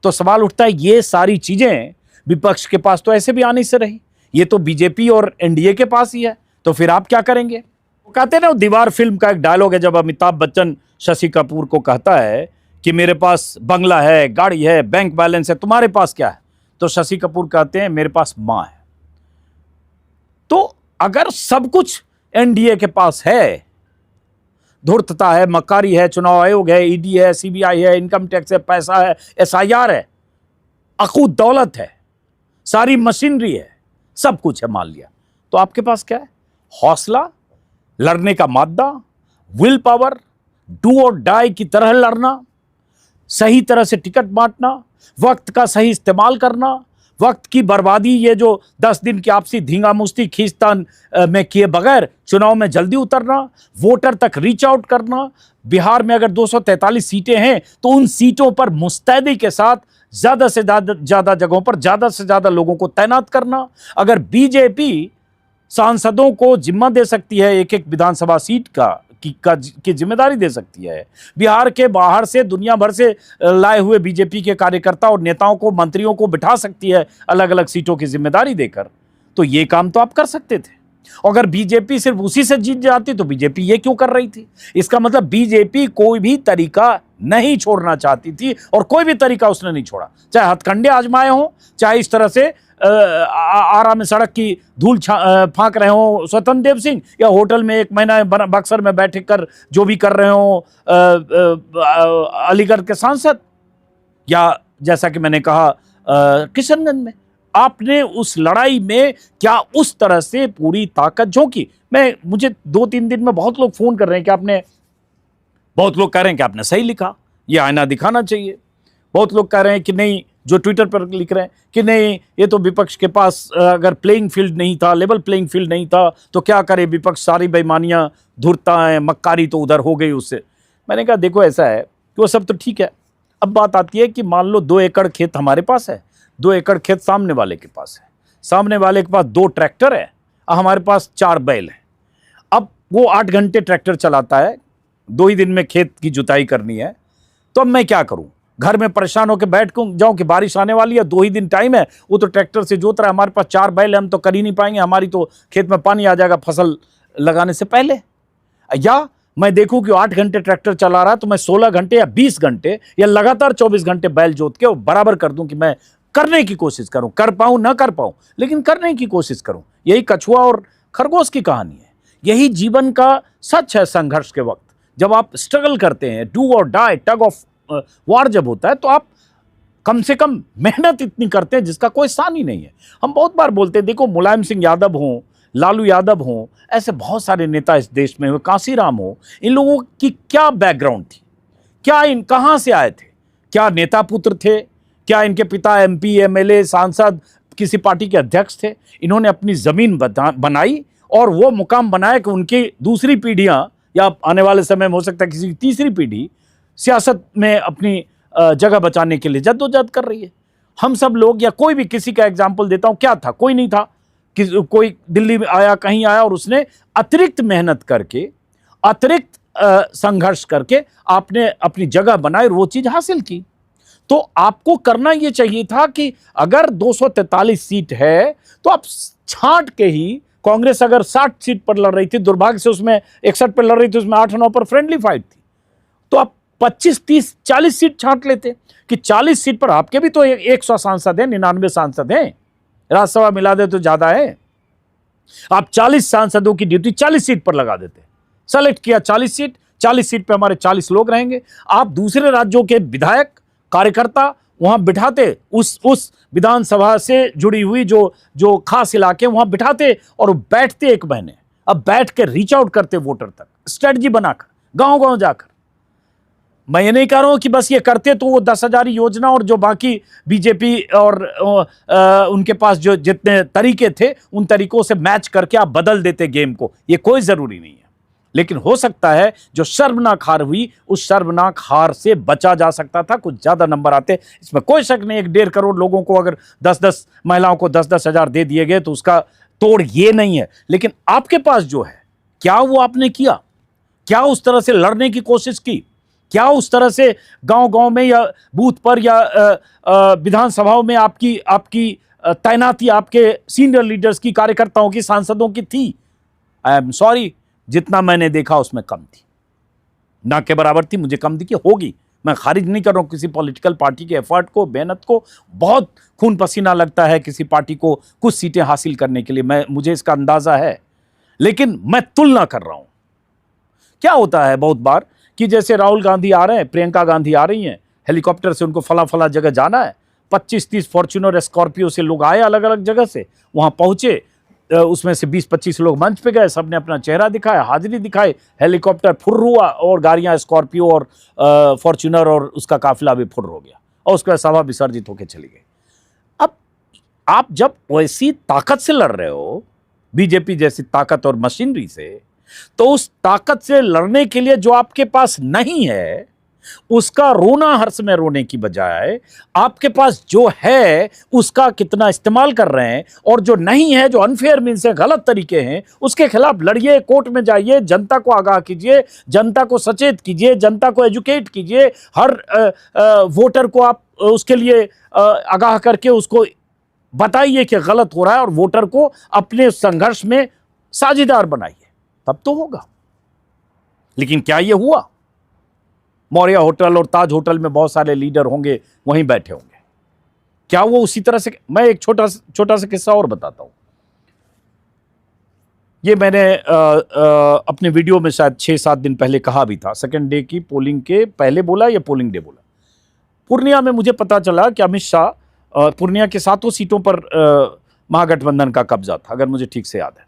तो सवाल उठता है, ये सारी चीजें विपक्ष के पास तो ऐसे भी आने से रही, ये तो बीजेपी और एनडीए के पास ही है, तो फिर आप क्या करेंगे? वो कहते हैं ना, दीवार फिल्म का एक डायलॉग है, जब अमिताभ बच्चन शशि कपूर को कहता है कि मेरे पास बंगला है, गाड़ी है, बैंक बैलेंस है, तुम्हारे पास क्या है? तो शशि कपूर कहते हैं मेरे पास मां है। तो अगर सब कुछ एनडीए के पास है, धूर्तता है, मक्कारी है, चुनाव आयोग है, ईडी है, सीबीआई है, इनकम टैक्स है, पैसा है, एसआईआर है, अकूत दौलत है, सारी मशीनरी है, सब कुछ है, मान लिया, तो आपके पास क्या है? हौसला, लड़ने का मादा, विल पावर, डू और डाई की तरह लड़ना, सही तरह से टिकट बांटना, वक्त का सही इस्तेमाल करना, वक्त की बर्बादी, ये जो 10 दिन की आपसी धींगामुश्ती खींचतान में किए बगैर चुनाव में जल्दी उतरना, वोटर तक रीच आउट करना। बिहार में अगर 243 सीटें हैं तो उन सीटों पर मुस्तैदी के साथ ज्यादा से ज्यादा जगहों पर ज्यादा से ज्यादा लोगों को तैनात करना। अगर बीजेपी सांसदों को जिम्मा दे सकती है, एक एक विधानसभा सीट की जिम्मेदारी दे सकती है, बिहार के बाहर से, दुनिया भर से लाए हुए बीजेपी के कार्यकर्ता और नेताओं को, मंत्रियों को बिठा सकती है अलग अलग सीटों की जिम्मेदारी देकर, तो ये काम तो आप कर सकते थे। अगर बीजेपी सिर्फ उसी से जीत जाती तो बीजेपी ये क्यों कर रही थी? इसका मतलब बीजेपी कोई भी तरीका नहीं छोड़ना चाहती थी और कोई भी तरीका उसने नहीं छोड़ा, चाहे हथकंडे आजमाए हों, चाहे इस तरह से आरा में सड़क की धूल फांक रहे हो स्वतंत्र देव सिंह, या होटल में 1 महीना बक्सर में बैठ कर जो भी कर रहे हो अलीगढ़ के सांसद, या जैसा कि मैंने कहा किशनगंज में। आपने उस लड़ाई में क्या उस तरह से पूरी ताकत झोंकी? मुझे 2-3 दिन में बहुत लोग फोन कर रहे हैं कि आपने, बहुत लोग कह रहे हैं कि आपने सही लिखा, ये आईना दिखाना चाहिए। बहुत लोग कह रहे हैं कि नहीं, जो ट्विटर पर लिख रहे हैं कि नहीं, ये तो विपक्ष के पास अगर प्लेइंग फील्ड नहीं था, लेवल प्लेइंग फील्ड नहीं था, तो क्या करे विपक्ष, सारी बेईमानियां, धूर्तताएं, मक्कारी तो उधर हो गई उससे। मैंने कहा देखो, ऐसा है कि वो सब तो ठीक है, अब बात आती है कि मान लो 2 एकड़ खेत हमारे पास है, 2 एकड़ खेत सामने वाले के पास है, सामने वाले के पास 2 ट्रैक्टर है, हमारे पास 4 बैल है। अब वो 8 घंटे ट्रैक्टर चलाता है, 2 ही दिन में खेत की जुताई करनी है, तो अब मैं क्या करूं? घर में परेशान होकर बैठ जाऊं कि बारिश आने वाली है, 2 ही दिन टाइम है, वो तो ट्रैक्टर से जोत रहा है, हमारे पास 4 बैल है, हम तो कर ही नहीं पाएंगे, हमारी तो खेत में पानी आ जाएगा फसल लगाने से पहले। या मैं देखूं कि 8 घंटे ट्रैक्टर चला रहा है तो मैं 16 घंटे या 20 घंटे या लगातार 24 घंटे बैल जोत के वो बराबर कर दूं कि मैं करने की कोशिश करूं, कर पाऊं ना कर पाऊं, लेकिन करने की कोशिश करूं। यही कछुआ और खरगोश की कहानी है, यही जीवन का सच है। संघर्ष के वक्त जब आप स्ट्रगल करते हैं, डू और डाई, टग ऑफ वार जब होता है, तो आप कम से कम मेहनत इतनी करते हैं जिसका कोई स्थान ही नहीं है। हम बहुत बार बोलते हैं, देखो मुलायम सिंह यादव हों, लालू यादव हों, ऐसे बहुत सारे नेता इस देश में हुए, कांसीराम हो, इन लोगों की क्या बैकग्राउंड थी, क्या इन कहां से आए थे, क्या नेता पुत्र थे, क्या इनके पिता एमपी, एमएलए, सांसद, किसी पार्टी के अध्यक्ष थे? इन्होंने अपनी जमीन बनाई और वो मुकाम बनाया कि उनकी दूसरी पीढ़ियां या आने वाले समय में हो सकता है किसी की तीसरी पीढ़ी सियासत में अपनी जगह बचाने के लिए जद्दोजहद कर रही है। हम सब लोग या कोई भी, किसी का एग्जाम्पल देता हूं, क्या था, कोई नहीं था, कोई दिल्ली में आया, कहीं आया और उसने अतिरिक्त मेहनत करके, अतिरिक्त संघर्ष करके आपने अपनी जगह बनाई और वो चीज हासिल की। तो आपको करना यह चाहिए था कि अगर 243 सीट है तो आप छांट के ही, कांग्रेस अगर 60 सीट पर लड़ रही थी, दुर्भाग्य से उसमें 61 पर लड़ रही थी, उसमें 8-9 पर फ्रेंडली फाइट थी, तो आप 25, 30, 40 सीट छांट लेते कि 40 सीट पर आपके भी तो 100 सांसद हैं, 99 सांसद हैं, राज्यसभा मिला दे तो ज्यादा है। आप 40 सांसदों की ड्यूटी 40 सीट पर लगा देते, सेलेक्ट किया 40 सीट, 40 सीट पे हमारे 40 लोग रहेंगे। आप दूसरे राज्यों के विधायक, कार्यकर्ता वहां बिठाते, उस विधानसभा से जुड़ी हुई जो खास इलाके वहां बिठाते और बैठते 1 महीने, अब बैठ के रीच आउट करते वोटर तक, स्ट्रेटजी बनाकर, गांव-गांव जाकर। मैं ये नहीं कह रहा हूं कि बस ये करते तो वो 10,000 योजना और जो बाकी बीजेपी और उनके पास जो जितने तरीके थे उन तरीकों से मैच करके आप बदल देते गेम को, ये कोई जरूरी नहीं है। लेकिन हो सकता है जो शर्मनाक हार हुई, उस शर्मनाक हार से बचा जा सकता था, कुछ ज्यादा नंबर आते, इसमें कोई शक नहीं। 1.5 करोड़ लोगों को अगर 10-10 महिलाओं को 10-10 हजार दे दिए गए तो उसका तोड़ ये नहीं है। लेकिन आपके पास जो है, क्या वो आपने किया? क्या उस तरह से लड़ने की कोशिश की? क्या उस तरह से गांव-गांव में या बूथ पर या विधानसभाओं में आपकी तैनाती आपके सीनियर लीडर्स की, कार्यकर्ताओं की, सांसदों की थी? आई एम सॉरी, जितना मैंने देखा उसमें कम थी, ना के बराबर थी, मुझे कम दिखी होगी। मैं खारिज नहीं कर रहा हूं किसी पॉलिटिकल पार्टी के एफर्ट को, मेहनत को, बहुत खून पसीना लगता है किसी पार्टी को कुछ सीटें हासिल करने के लिए, मुझे इसका अंदाजा है। लेकिन मैं तुलना कर रहा हूं। क्या होता है बहुत बार कि जैसे राहुल गांधी आ रहे हैं, प्रियंका गांधी आ रही हैं, हेलीकॉप्टर से उनको फला जगह जाना है, 25-30 फॉर्च्यूनर स्कॉर्पियो से लोग आए अलग अलग जगह से, वहां पहुंचे, उसमें से 20-25 लोग मंच पे गए, सबने अपना चेहरा दिखाया, हाजिरी दिखाई, हेलीकॉप्टर फुर्र हुआ और गाड़ियां स्कॉर्पियो और फॉर्च्यूनर और उसका काफिला भी फुर्र हो गया और उसके बाद सभा विसर्जित होकर चली गई। अब आप जब वैसी ताकत से लड़ रहे हो, बीजेपी जैसी ताकत और मशीनरी से, तो उस ताकत से लड़ने के लिए जो आपके पास नहीं है उसका रोना हर समय रोने की बजाय आपके पास जो है उसका कितना इस्तेमाल कर रहे हैं, और जो नहीं है, जो अनफेयर मीन्स है, गलत तरीके हैं, उसके खिलाफ लड़िए, कोर्ट में जाइए, जनता को आगाह कीजिए, जनता को सचेत कीजिए, जनता को एजुकेट कीजिए, हर वोटर को आप उसके लिए आगाह करके उसको बताइए कि गलत हो रहा है और वोटर को अपने संघर्ष में साझेदार बनाइए, तब तो होगा। लेकिन क्या यह हुआ? मौर्य होटल और ताज होटल में बहुत सारे लीडर होंगे, वहीं बैठे होंगे, क्या वो उसी तरह से? मैं एक छोटा सा किस्सा और बताता हूं। ये मैंने अपने वीडियो में शायद 6-7 दिन पहले कहा भी था, सेकंड डे की पोलिंग के पहले बोला या पोलिंग डे बोला। पूर्णिया में मुझे पता चला कि अमित शाह, पूर्णिया के 7 सीटों पर महागठबंधन का कब्जा था, अगर मुझे ठीक से याद है।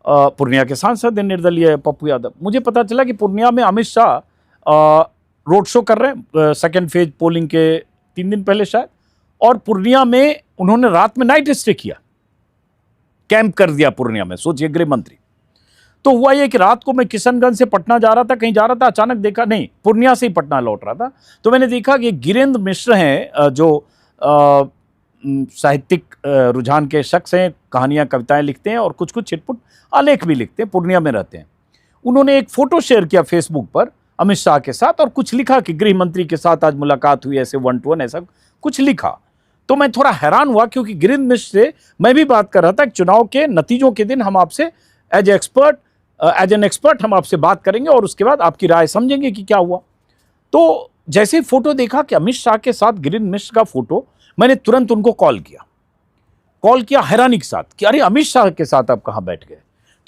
पूर्णिया के सांसद निर्दलीय पप्पू यादव, मुझे पता चला कि पूर्णिया में अमित शाह रोड शो कर रहे हैं, सेकेंड फेज पोलिंग के 3 दिन पहले शायद, और पूर्णिया में उन्होंने रात में नाइट स्टे किया, कैंप कर दिया पूर्णिया में। सोचिए, गृह मंत्री। तो हुआ ये कि रात को मैं किशनगंज से पटना जा रहा था, कहीं जा रहा था, अचानक देखा, नहीं पूर्णिया से ही पटना लौट रहा था, तो मैंने देखा कि गिरेंद्र मिश्र हैं, जो साहित्यिक रुझान के शख्स हैं, कहानियां कविताएं लिखते हैं और कुछ छिटपुट आलेख भी लिखते हैं, पूर्णिया में रहते हैं। उन्होंने एक फोटो शेयर किया फेसबुक पर अमित शाह के साथ और कुछ लिखा कि गृह मंत्री के साथ आज मुलाकात हुई, ऐसे 1 to 1 ऐसा कुछ लिखा। तो मैं थोड़ा हैरान हुआ क्योंकि गिरीश मिश्र से मैं भी बात कर रहा था कि चुनाव के नतीजों के दिन हम आपसे एज एन एक्सपर्ट हम आपसे बात करेंगे और उसके बाद आपकी राय समझेंगे कि क्या हुआ। तो जैसे फोटो देखा कि अमित शाह के साथ गिरीश मिश्र का फोटो, मैंने तुरंत उनको कॉल किया हैरानी के साथ कि अरे अमित शाह के साथ आप कहाँ बैठ गए।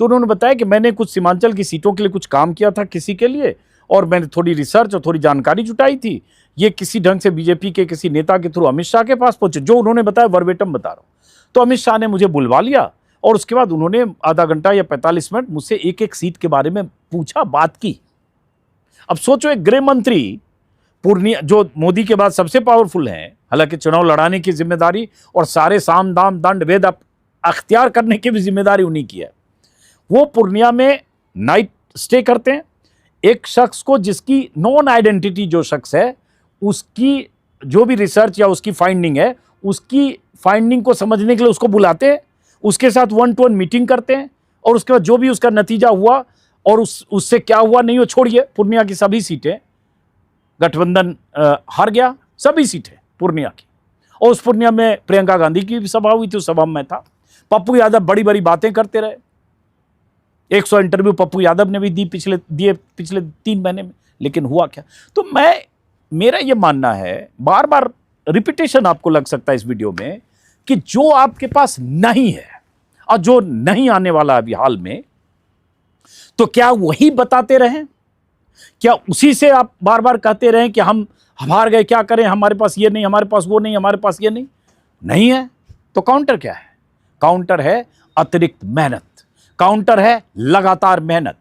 तो उन्होंने बताया कि मैंने कुछ सीमांचल की सीटों के लिए कुछ काम किया था किसी के लिए और मैंने थोड़ी रिसर्च और थोड़ी जानकारी जुटाई थी। ये किसी ढंग से बीजेपी के किसी नेता के थ्रू अमित शाह के पास पहुंचे, जो उन्होंने बताया वर्बेटम बता रहा हूं। तो अमित शाह ने मुझे बुलवा लिया और उसके बाद उन्होंने आधा घंटा या 45 मिनट मुझसे एक एक सीट के बारे में पूछा, बात की। अब सोचो, एक गृह मंत्री पूर्णिया जो मोदी के बाद सबसे पावरफुल हैं, हालांकि चुनाव लड़ाने की जिम्मेदारी और सारे साम दाम दंड भेद अख्तियार करने की भी जिम्मेदारी उन्हीं की है। वो पूर्णिया में नाइट स्टे करते हैं। एक शख्स को जिसकी नॉन आइडेंटिटी जो शख्स है उसकी जो भी रिसर्च या उसकी फाइंडिंग है, उसकी फाइंडिंग को समझने के लिए उसको बुलाते हैं, उसके साथ 1 to 1 मीटिंग करते हैं और उसके बाद जो भी उसका नतीजा हुआ और उससे क्या हुआ नहीं हो, छोड़िए, पूर्णिया की सभी सीटें गठबंधन हार गया, सभी सीटें पूर्णिया की। और उस पूर्णिया में प्रियंका गांधी की भी सभा हुई थी, उस सभा में मैं था। पप्पू यादव बड़ी बड़ी बातें करते रहे, 100 इंटरव्यू पप्पू यादव ने भी दिए पिछले 3 महीने में, लेकिन हुआ क्या। तो मेरा ये मानना है, बार बार रिपीटेशन आपको लग सकता है इस वीडियो में, कि जो आपके पास नहीं है और जो नहीं आने वाला अभी हाल में, तो क्या वही बताते रहें? क्या उसी से आप बार बार कहते रहें कि हम हार गए, क्या करें, हमारे पास ये नहीं, हमारे पास वो नहीं, हमारे पास ये नहीं है? तो काउंटर क्या है? काउंटर है अतिरिक्त मेहनत, काउंटर है लगातार मेहनत,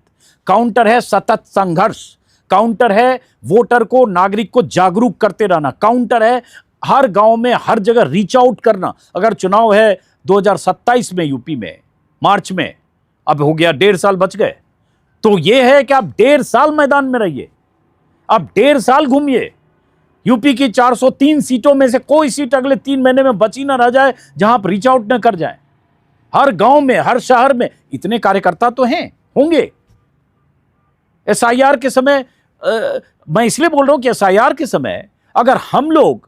काउंटर है सतत संघर्ष, काउंटर है वोटर को, नागरिक को जागरूक करते रहना, काउंटर है हर गांव में हर जगह रीच आउट करना। अगर चुनाव है 2027 में यूपी में मार्च में, अब हो गया 1.5 साल बच गए, तो यह है कि आप 1.5 साल मैदान में रहिए, आप 1.5 साल घूमिए। यूपी की 403 सीटों में से कोई सीट अगले 3 महीने में बची ना रह जाए जहां आप रीच आउट न कर जाए। हर गांव में, हर शहर में इतने कार्यकर्ता तो हैं, होंगे। एसआईआर के समय मैं इसलिए बोल रहा हूं कि एसआईआर के समय अगर हम लोग,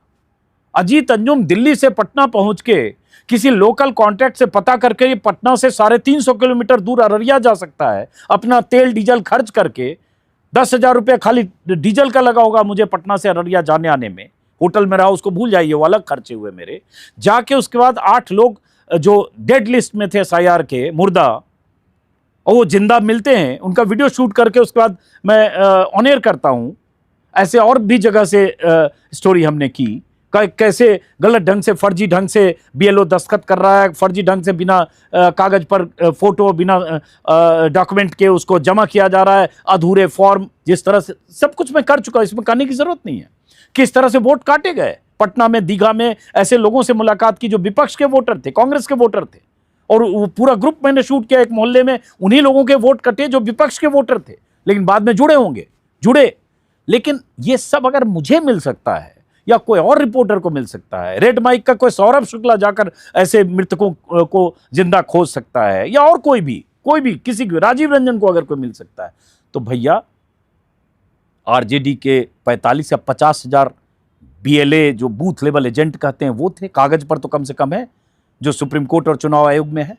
अजीत अंजुम दिल्ली से पटना पहुंच के किसी लोकल कॉन्ट्रैक्ट से पता करके ये पटना से 350 किलोमीटर दूर अररिया जा सकता है, अपना तेल डीजल खर्च करके 10,000 रुपये खाली डीजल का लगा होगा मुझे पटना से अररिया जाने आने में, होटल में रहा उसको भूल जाइए, वो अलग खर्चे हुए मेरे। जाके उसके बाद 8 लोग जो डेड लिस्ट में थे एसआईआर के, मुर्दा, और वो जिंदा मिलते हैं, उनका वीडियो शूट करके उसके बाद मैं ऑन एयर करता हूं। ऐसे और भी जगह से स्टोरी हमने की, कैसे गलत ढंग से, फर्जी ढंग से बीएलओ दस्तखत कर रहा है, फर्जी ढंग से बिना कागज पर फोटो, बिना डॉक्यूमेंट के उसको जमा किया जा रहा है, अधूरे फॉर्म, जिस तरह से सब कुछ मैं कर चुका हूं, इसमें करने की जरूरत नहीं है। किस तरह से वोट काटे गए पटना में, दीघा में, ऐसे लोगों से मुलाकात की जो विपक्ष के वोटर थे, कांग्रेस के वोटर थे, और वो पूरा ग्रुप मैंने शूट किया एक मोहल्ले में, उन्हीं लोगों के वोट कटे जो विपक्ष के वोटर थे, लेकिन बाद में जुड़े। लेकिन ये सब अगर मुझे मिल सकता है या कोई और रिपोर्टर को मिल सकता है, रेड माइक का कोई सौरभ शुक्ला जाकर ऐसे मृतकों को जिंदा खोज सकता है, या और कोई भी किसी को, राजीव रंजन को अगर कोई मिल सकता है, तो भैया आरजेडी के 45 या 50 हजार बीएलए जो बूथ लेवल एजेंट कहते हैं वो थे, कागज पर तो कम से कम है, जो सुप्रीम कोर्ट और चुनाव आयोग में है।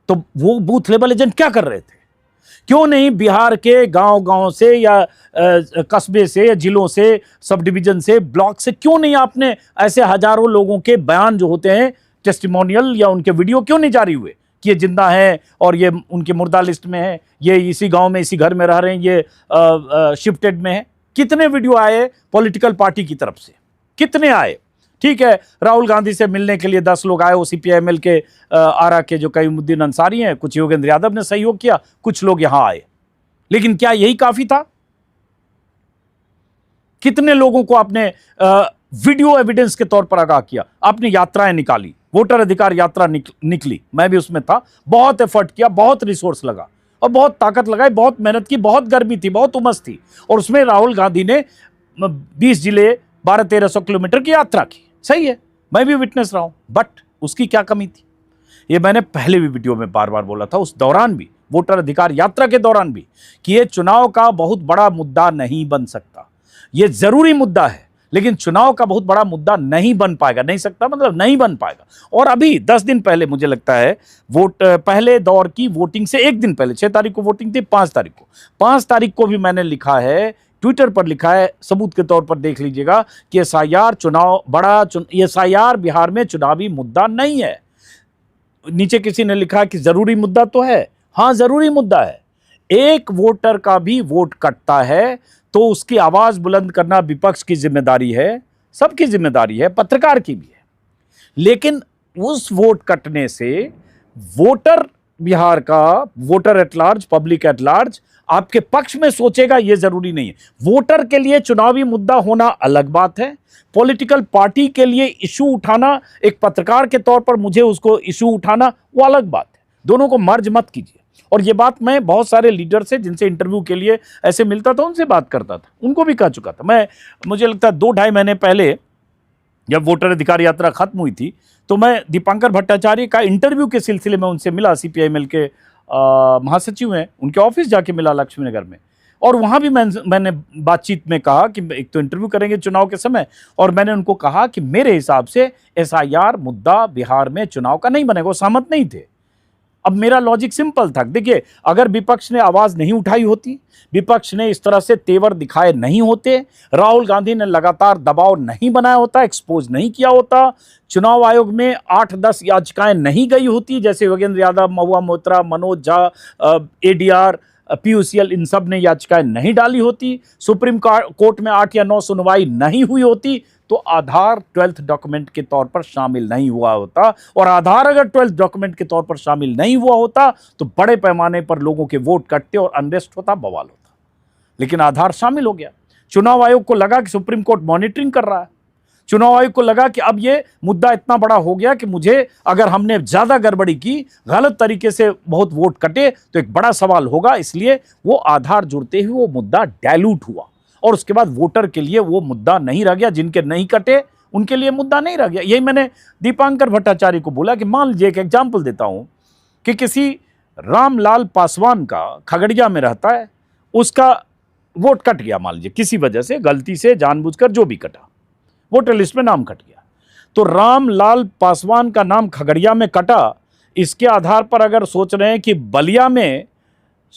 तो वो बूथ लेवल एजेंट क्या कर रहे थे? क्यों नहीं बिहार के गांव से या कस्बे से या जिलों से, सब डिवीजन से, ब्लॉक से, क्यों नहीं आपने ऐसे हजारों लोगों के बयान जो होते हैं टेस्टिमोनियल या उनके वीडियो क्यों नहीं जारी हुए कि ये जिंदा है और ये उनके मुर्दा लिस्ट में है, ये इसी गांव में इसी घर में रह रहे हैं, ये शिफ्टेड में है? कितने वीडियो आए पॉलिटिकल पार्टी की तरफ से, कितने आए? ठीक है, राहुल गांधी से मिलने के लिए 10 लोग आए, सीपीआईएमएल के आरा के जो कईमुद्दीन अंसारी हैं, कुछ योगेंद्र यादव ने सहयोग किया, कुछ लोग यहां आए, लेकिन क्या यही काफी था? कितने लोगों को आपने वीडियो एविडेंस के तौर पर आगाह किया? आपने यात्राएं निकाली, वोटर अधिकार यात्रा निकली, मैं भी उसमें था, बहुत एफर्ट किया, बहुत रिसोर्स लगा और बहुत ताकत लगाई, बहुत मेहनत की, बहुत गर्मी थी, बहुत उमस थी, और उसमें राहुल गांधी ने 20 जिले 1200-1300 किलोमीटर की यात्रा की। सही है, मैं भी विटनेस रहा हूं, बट उसकी क्या कमी थी? ये मैंने पहले भी वीडियो में बार बार बोला था, उस दौरान भी वोटर अधिकार यात्रा के दौरान भी कि ये चुनाव का बहुत बड़ा मुद्दा नहीं बन सकता। ये जरूरी मुद्दा है, लेकिन चुनाव का बहुत बड़ा मुद्दा नहीं बन पाएगा, नहीं सकता मतलब नहीं बन पाएगा। और अभी 10 दिन पहले मुझे लगता है पहले दौर की वोटिंग से एक दिन पहले, 6 तारीख को वोटिंग थी, 5 तारीख को भी मैंने लिखा है, ट्विटर पर लिखा है, सबूत के तौर पर देख लीजिएगा कि एसआईआर बिहार में चुनावी मुद्दा नहीं है। नीचे किसी ने लिखा कि जरूरी मुद्दा तो है। हाँ, जरूरी मुद्दा है। एक वोटर का भी वोट कटता है तो उसकी आवाज बुलंद करना विपक्ष की जिम्मेदारी है, सबकी जिम्मेदारी है, पत्रकार की भी है। लेकिन उस वोट कटने से वोटर, बिहार का voter at large, public at large आपके पक्ष में सोचेगा, यह जरूरी नहीं है। वोटर के लिए चुनावी मुद्दा होना अलग बात है, पॉलिटिकल पार्टी के लिए इशू उठाना, एक पत्रकार के तौर पर मुझे उसको इशू उठाना, वो अलग बात है। दोनों को मर्ज मत कीजिए। और ये बात मैं बहुत सारे लीडर से जिनसे इंटरव्यू के लिए ऐसे मिलता था, उनसे बात करता था, उनको भी कह चुका था। मुझे लगता है 2-2.5 महीने पहले जब वोटर अधिकार यात्रा खत्म हुई थी, तो मैं दीपांकर भट्टाचार्य का इंटरव्यू के सिलसिले में उनसे मिला। सीपीआईएमएल के महासचिव हैं, उनके ऑफिस जाके मिला लक्ष्मी नगर में। और वहाँ भी मैंने बातचीत में कहा कि एक तो इंटरव्यू करेंगे चुनाव के समय, और मैंने उनको कहा कि मेरे हिसाब से एसआईआर मुद्दा बिहार में चुनाव का नहीं बनेगा। वो सहमत नहीं थे। अब मेरा लॉजिक सिंपल था, देखिए अगर विपक्ष ने आवाज नहीं उठाई होती, विपक्ष ने इस तरह से तेवर दिखाए नहीं होते, राहुल गांधी ने लगातार दबाव नहीं बनाया होता, एक्सपोज नहीं किया होता, चुनाव आयोग में 8-10 याचिकाएं नहीं गई होती, जैसे योगेंद्र यादव, महुआ मोइत्रा, मनोज झा, एडीआर, पीयूसीएल, इन सब ने याचिकाएं नहीं डाली होती, सुप्रीम कोर्ट में 8 या 9 सुनवाई नहीं हुई होती, तो आधार 12th डॉक्यूमेंट के तौर पर शामिल नहीं हुआ होता। और आधार अगर 12th डॉक्यूमेंट के तौर पर शामिल नहीं हुआ होता तो बड़े पैमाने पर लोगों के वोट कटते और अनरेस्ट होता, बवाल होता। लेकिन आधार शामिल हो गया। चुनाव आयोग को लगा कि सुप्रीम कोर्ट मॉनिटरिंग कर रहा है, चुनाव आयोग को लगा कि अब ये मुद्दा इतना बड़ा हो गया कि मुझे, अगर हमने ज्यादा गड़बड़ी की, गलत तरीके से बहुत वोट कटे तो एक बड़ा सवाल होगा, इसलिए वो आधार जुड़ते ही वो मुद्दा डायलूट हुआ और उसके बाद वोटर के लिए वो मुद्दा नहीं रह गया। जिनके नहीं कटे उनके लिए मुद्दा नहीं रह गया। यही मैंने दीपांकर भट्टाचार्य को बोला कि मान लीजिए एक एग्जाम्पल देता हूं कि किसी रामलाल पासवान का खगड़िया में रहता है, उसका वोट कट गया, मान लीजिए किसी वजह से, गलती से, जानबूझकर, जो भी कटा, वोटर लिस्ट में नाम कट गया। तो रामलाल पासवान का नाम खगड़िया में कटा, इसके आधार पर अगर सोच रहे हैं कि बलिया में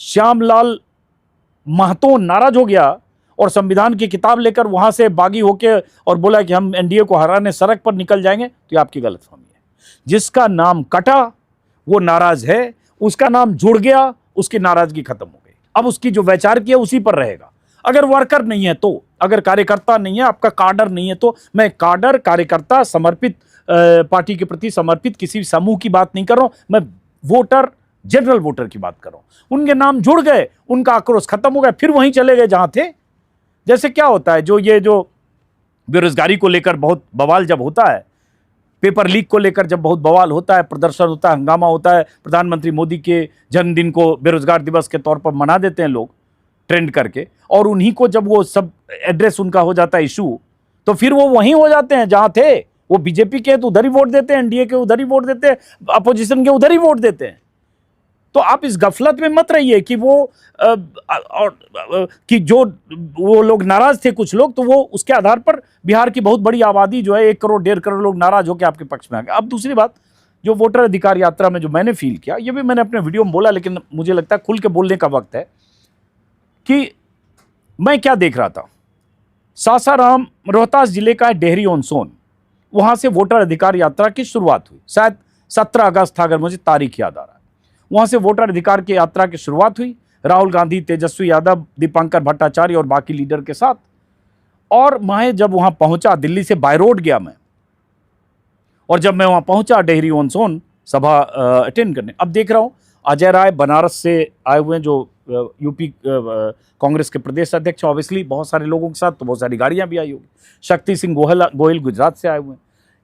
श्यामलाल महतो नाराज हो गया और संविधान की किताब लेकर वहां से बागी होके और बोला कि हम एनडीए को हराने सड़क पर निकल जाएंगे, तो ये आपकी गलतफहमी है। जिसका नाम कटा वो नाराज है, उसका नाम जुड़ गया, उसकी नाराजगी खत्म हो गई। अब उसकी जो वैचारिक है उसी पर रहेगा। अगर वर्कर नहीं है तो, अगर कार्यकर्ता नहीं है, आपका कार्डर नहीं है तो, मैं कार्डर, कार्यकर्ता, समर्पित पार्टी के प्रति समर्पित किसी समूह की बात नहीं कर रहा हूं, मैं वोटर, जनरल वोटर की बात कर रहा हूं। उनके नाम जुड़ गए, उनका आक्रोश खत्म हो गया, फिर वहीं चले गए जहां थे। जैसे क्या होता है, जो बेरोजगारी को लेकर बहुत बवाल जब होता है, पेपर लीक को लेकर जब बहुत बवाल होता है, प्रदर्शन होता है, हंगामा होता है, प्रधानमंत्री मोदी के जन्मदिन को बेरोजगार दिवस के तौर पर मना देते हैं लोग ट्रेंड करके, और उन्हीं को जब वो सब एड्रेस उनका हो जाता है इशू, तो फिर वो वहीं हो जाते हैं जहां थे। वो बीजेपी के तो उधर ही वोट देते हैं, एनडीए के उधर ही वोट देते हैं, अपोजिशन के उधर ही वोट देते हैं। तो आप इस गफलत में मत रहिए कि कि जो वो लोग नाराज थे, कुछ लोग, तो वो उसके आधार पर बिहार की बहुत बड़ी आबादी जो है 1 करोड़ 1.5 करोड़ लोग नाराज होकर आपके पक्ष में आ गए। अब दूसरी बात, जो वोटर अधिकार यात्रा में जो मैंने फील किया, ये भी मैंने अपने वीडियो में बोला, लेकिन मुझे लगता है खुल के बोलने का वक्त है कि मैं क्या देख रहा था। सासाराम रोहतास जिले का डेहरी ऑन सोन, वहां से वोटर अधिकार यात्रा की शुरुआत हुई, शायद 17 अगस्त था अगर मुझे तारीख याद आ रहा है। वहां से वोटर अधिकार की यात्रा की शुरुआत हुई, राहुल गांधी, तेजस्वी यादव, दीपांकर भट्टाचार्य और बाकी लीडर के साथ। और मैं जब वहां पहुंचा, दिल्ली से बाय रोड गया मैं, और जब मैं वहां पहुंचा डेहरी ऑन सोन सभा अटेंड करने, अब देख रहा हूं अजय राय बनारस से आए हुए हैं, जो यूपी कांग्रेस के प्रदेश अध्यक्ष, ऑब्वियसली बहुत सारे लोगों के साथ, तो बहुत सारी गाड़ियां भी आई होगी। शक्ति सिंह गोहिल गुजरात से आए हुए हैं,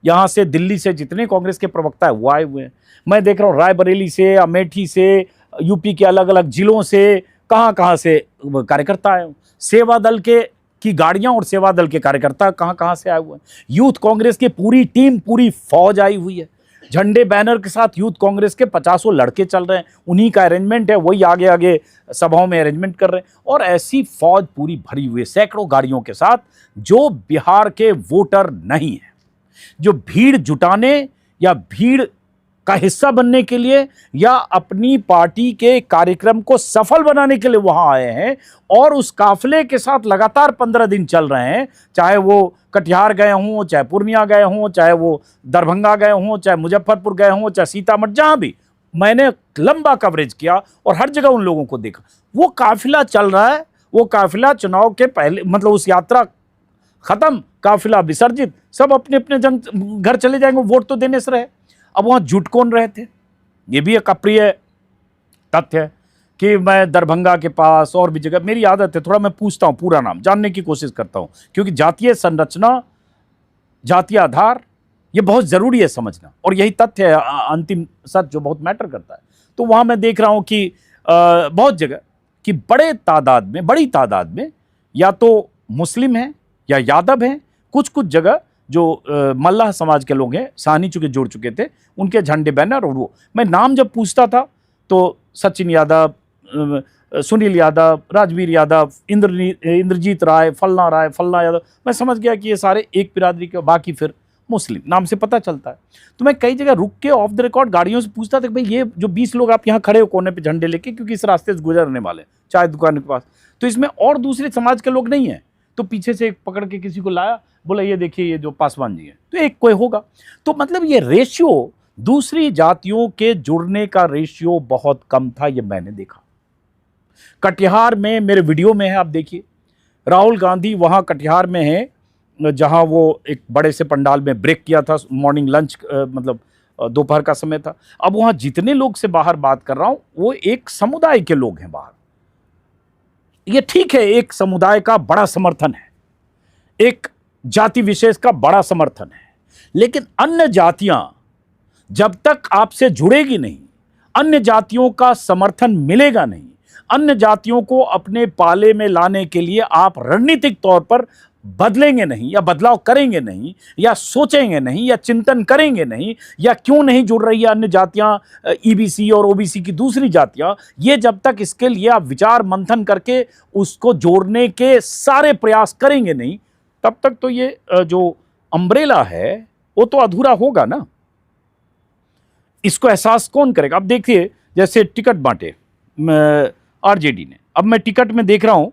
यहाँ से दिल्ली से जितने कांग्रेस के प्रवक्ता है वो आए हुए हैं। मैं देख रहा हूँ रायबरेली से, अमेठी से, यूपी के अलग अलग जिलों से, कहाँ से कार्यकर्ता आए हुए। सेवा दल की गाड़ियां और सेवा दल के कार्यकर्ता कहाँ से आए हुए हैं। यूथ कांग्रेस की पूरी टीम, पूरी फौज आई हुई है। झंडे बैनर के साथ यूथ कांग्रेस के 50 लड़के चल रहे हैं, उन्हीं का अरेंजमेंट है, वही आगे आगे सभाओं में अरेंजमेंट कर रहे हैं। और ऐसी फौज पूरी भरी हुई है सैकड़ों गाड़ियों के साथ, जो बिहार के वोटर नहीं है, जो भीड़ जुटाने या भीड़ का हिस्सा बनने के लिए या अपनी पार्टी के कार्यक्रम को सफल बनाने के लिए वहां आए हैं, और उस काफिले के साथ लगातार 15 दिन चल रहे हैं। चाहे वो कटिहार गए हों, चाहे पूर्णिया गए हों, चाहे वो दरभंगा गए हों, चाहे मुजफ्फरपुर गए हों, चाहे सीतामढ़ी, जहां भी मैंने लंबा कवरेज किया और हर जगह उन लोगों को देखा, वो काफिला चल रहा है। वो काफिला चुनाव के पहले, मतलब उस यात्रा खत्म, काफिला विसर्जित, सब अपने अपने घर चले जाएंगे, वोट तो देने से रहे। अब वहां जुट कौन रहे थे? ये भी एक अप्रिय तथ्य है कि मैं दरभंगा के पास और भी जगह, मेरी आदत है थोड़ा मैं पूछता हूं, पूरा नाम जानने की कोशिश करता हूं, क्योंकि जातीय संरचना, जातीय आधार, ये बहुत जरूरी है समझना, और यही तथ्य है अंतिम सच जो बहुत मैटर करता है। तो वहां मैं देख रहा हूं कि बहुत जगह कि बड़ी तादाद में या तो मुस्लिम हैं या यादव हैं, कुछ जगह जो मल्लाह समाज के लोग हैं, साहनी चुके जुड़ चुके थे, उनके झंडे बैनर। और वो मैं नाम जब पूछता था तो सचिन यादव, सुनील यादव, राजवीर यादव, इंद्रजीत राय, फलना यादव, मैं समझ गया कि ये सारे एक बिरादरी के, बाकी फिर मुस्लिम, नाम से पता चलता है। तो मैं कई जगह रुक के ऑफ द रिकॉर्ड गाड़ियों से पूछता था कि भाई ये जो 20 लोग आप यहाँ खड़े हो कोने पे झंडे लेके, क्योंकि इस रास्ते से गुजरने वाले चाय दुकान के पास, तो इसमें और दूसरे समाज के लोग नहीं हैं। तो पीछे से एक पकड़ के किसी को लाया, बोला ये देखिए ये जो पासवान जी हैं, तो एक कोई होगा। तो मतलब ये रेशियो, दूसरी जातियों के जुड़ने का रेशियो बहुत कम था, ये मैंने देखा। कटिहार में मेरे वीडियो में है, आप देखिए, राहुल गांधी वहां कटिहार में है, जहां वो एक बड़े से पंडाल में ब्रेक किया था, मॉर्निंग लंच, मतलब दोपहर का समय था। अब वहां जितने लोग से बाहर बात कर रहा हूं, वो एक समुदाय के लोग हैं बाहर। ये ठीक है, एक समुदाय का बड़ा समर्थन है, एक जाति विशेष का बड़ा समर्थन है, लेकिन अन्य जातियां जब तक आपसे जुड़ेगी नहीं, अन्य जातियों का समर्थन मिलेगा नहीं, अन्य जातियों को अपने पाले में लाने के लिए आप रणनीतिक तौर पर बदलेंगे नहीं, या बदलाव करेंगे नहीं, या सोचेंगे नहीं, या चिंतन करेंगे नहीं, या क्यों नहीं जुड़ रही है अन्य जातियां, ईबीसी और ओबीसी की दूसरी जातियां, ये जब तक इसके लिए आप विचार मंथन करके उसको जोड़ने के सारे प्रयास करेंगे नहीं, तब तक तो ये जो अम्ब्रेला है वो तो अधूरा होगा ना। इसको एहसास कौन करेगा? अब देखिए, जैसे टिकट बांटे आरजेडी ने, अब मैं टिकट में देख रहा हूं,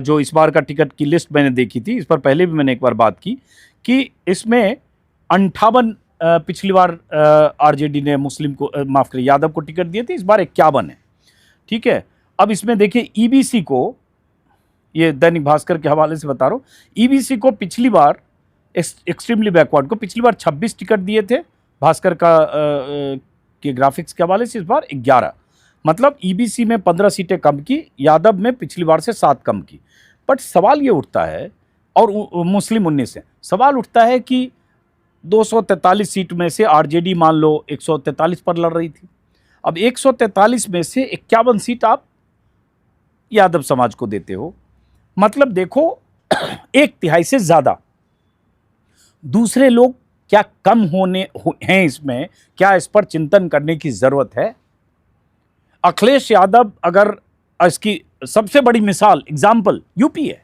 जो इस बार का टिकट की लिस्ट मैंने देखी थी, इस पर पहले भी मैंने एक बार बात की कि इसमें 58 पिछली बार आरजेडी ने मुस्लिम को, माफ करिए, यादव को टिकट दिए थे, इस बार 51 है, ठीक है। अब इसमें देखिए ईबीसी को, ये दैनिक भास्कर के हवाले से बता रहा हूं, ईबीसी को पिछली बार, एक्सट्रीमली बैकवर्ड को पिछली बार 26 टिकट दिए थे, भास्कर का के ग्राफिक्स के हवाले से इस बार 11, मतलब ईबीसी में 15 सीटें कम की, यादव में पिछली बार से 7 कम की। बट सवाल ये उठता है, और मुस्लिम 19 है, सवाल उठता है कि 243 सीट में से आरजेडी मान लो 143 पर लड़ रही थी, अब 143 में से 51 सीट आप यादव समाज को देते हो, मतलब देखो 1/3 से ज्यादा। दूसरे लोग क्या कम हैं इसमें? क्या इस पर चिंतन करने की जरूरत है? अखिलेश यादव, अगर इसकी सबसे बड़ी मिसाल, एग्जाम्पल यूपी है।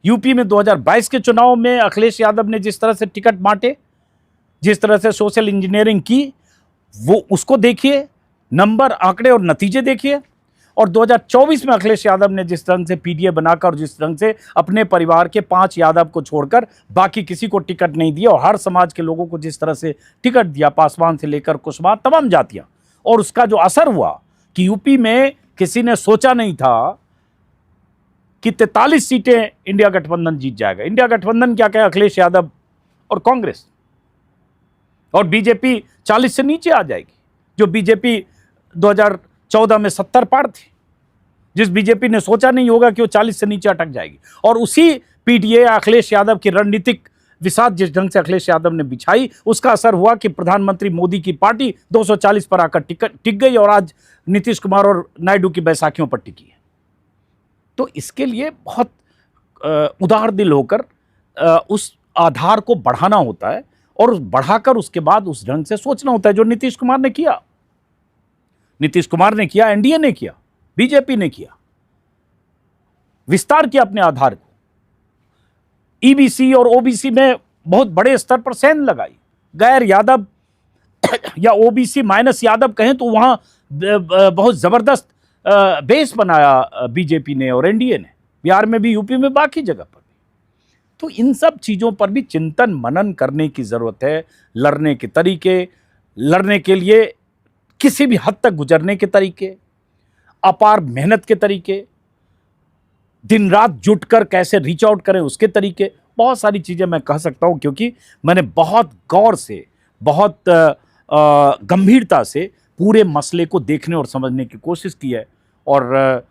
यूपी में 2022 के चुनाव में अखिलेश यादव ने जिस तरह से टिकट बांटे, जिस तरह से सोशल इंजीनियरिंग की, वो उसको देखिए, नंबर, आंकड़े और नतीजे देखिए। और 2024 में अखिलेश यादव ने जिस तरह से पीडीए बनाकर और जिस तरह से अपने परिवार के 5 यादव को छोड़कर बाकी किसी को टिकट नहीं दिया, और हर समाज के लोगों को जिस तरह से टिकट दिया, पासवान से लेकर कुशवाहा, तमाम जातियां, और उसका जो असर हुआ कि यूपी में किसी ने सोचा नहीं था कि 43 सीटें इंडिया गठबंधन जीत जाएगा। इंडिया गठबंधन क्या कहे, अखिलेश यादव और कांग्रेस, और बीजेपी 40 से नीचे आ जाएगी। जो बीजेपी 2014 में 70 पार थी, जिस बीजेपी ने सोचा नहीं होगा कि वो 40 से नीचे अटक जाएगी। और उसी पीडीए अखिलेश यादव की रणनीतिक विसात जिस ढंग से अखिलेश यादव ने बिछाई, उसका असर हुआ कि प्रधानमंत्री मोदी की पार्टी 240 पर आकर टिक गई, और आज नीतीश कुमार और नायडू की बैसाखियों पर टिकी है। तो इसके लिए बहुत उदार दिल होकर उस आधार को बढ़ाना होता है, और बढ़ाकर उसके बाद उस ढंग से सोचना होता है, जो नीतीश कुमार ने किया। नीतीश कुमार ने किया, एनडीए ने किया, बीजेपी ने किया, विस्तार किया अपने आधार को। ईबीसी और ओबीसी में बहुत बड़े स्तर पर सेंध लगाई। गैर यादव या ओबीसी माइनस यादव कहें तो वहां बहुत जबरदस्त बेस बनाया बीजेपी ने और एनडीए ने, बिहार में भी, यूपी में, बाकी जगह पर भी। तो इन सब चीजों पर भी चिंतन मनन करने की जरूरत है। लड़ने के तरीके, लड़ने के लिए किसी भी हद तक गुजरने के तरीके, अपार मेहनत के तरीके, दिन रात जुटकर कैसे रीच आउट करें उसके तरीके, बहुत सारी चीजें मैं कह सकता हूं, क्योंकि मैंने बहुत गौर से, बहुत गंभीरता से पूरे मसले को देखने और समझने की कोशिश की है। और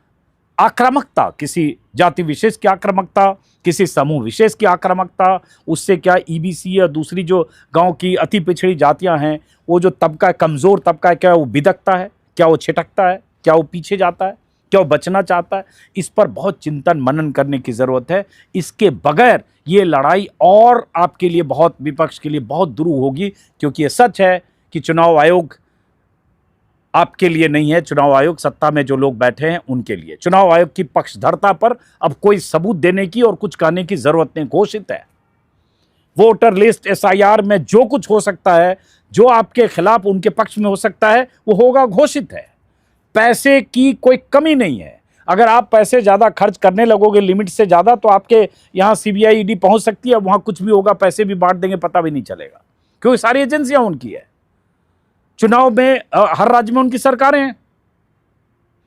आक्रामकता, किसी जाति विशेष की आक्रामकता, किसी समूह विशेष की आक्रामकता, उससे क्या ईबीसी या दूसरी जो गांव की अति पिछड़ी जातियां हैं, वो जो तबका है, कमज़ोर तबका है, क्या वो बिदकता है, क्या वो छिटकता है, क्या वो पीछे जाता है, क्या वो बचना चाहता है? इस पर बहुत चिंतन मनन करने की ज़रूरत है। इसके बगैर ये लड़ाई और आपके लिए बहुत, विपक्ष के लिए बहुत दुरूह होगी, क्योंकि ये सच है कि चुनाव आयोग आपके लिए नहीं है। चुनाव आयोग सत्ता में जो लोग बैठे हैं उनके लिए। चुनाव आयोग की पक्षधरता पर अब कोई सबूत देने की और कुछ कहने की जरूरत नहीं। घोषित है, वोटर लिस्ट, एसआईआर में जो कुछ हो सकता है, जो आपके खिलाफ उनके पक्ष में हो सकता है, वो होगा, घोषित है। पैसे की कोई कमी नहीं है। अगर आप पैसे ज़्यादा खर्च करने लगोगे, लिमिट से ज़्यादा, तो आपके यहाँ सीबीआई, ईडी पहुँच सकती है, वहाँ कुछ भी होगा, पैसे भी बांट देंगे, पता भी नहीं चलेगा, क्योंकि सारी एजेंसियां उनकी है। चुनाव में हर राज्य में उनकी सरकारें हैं।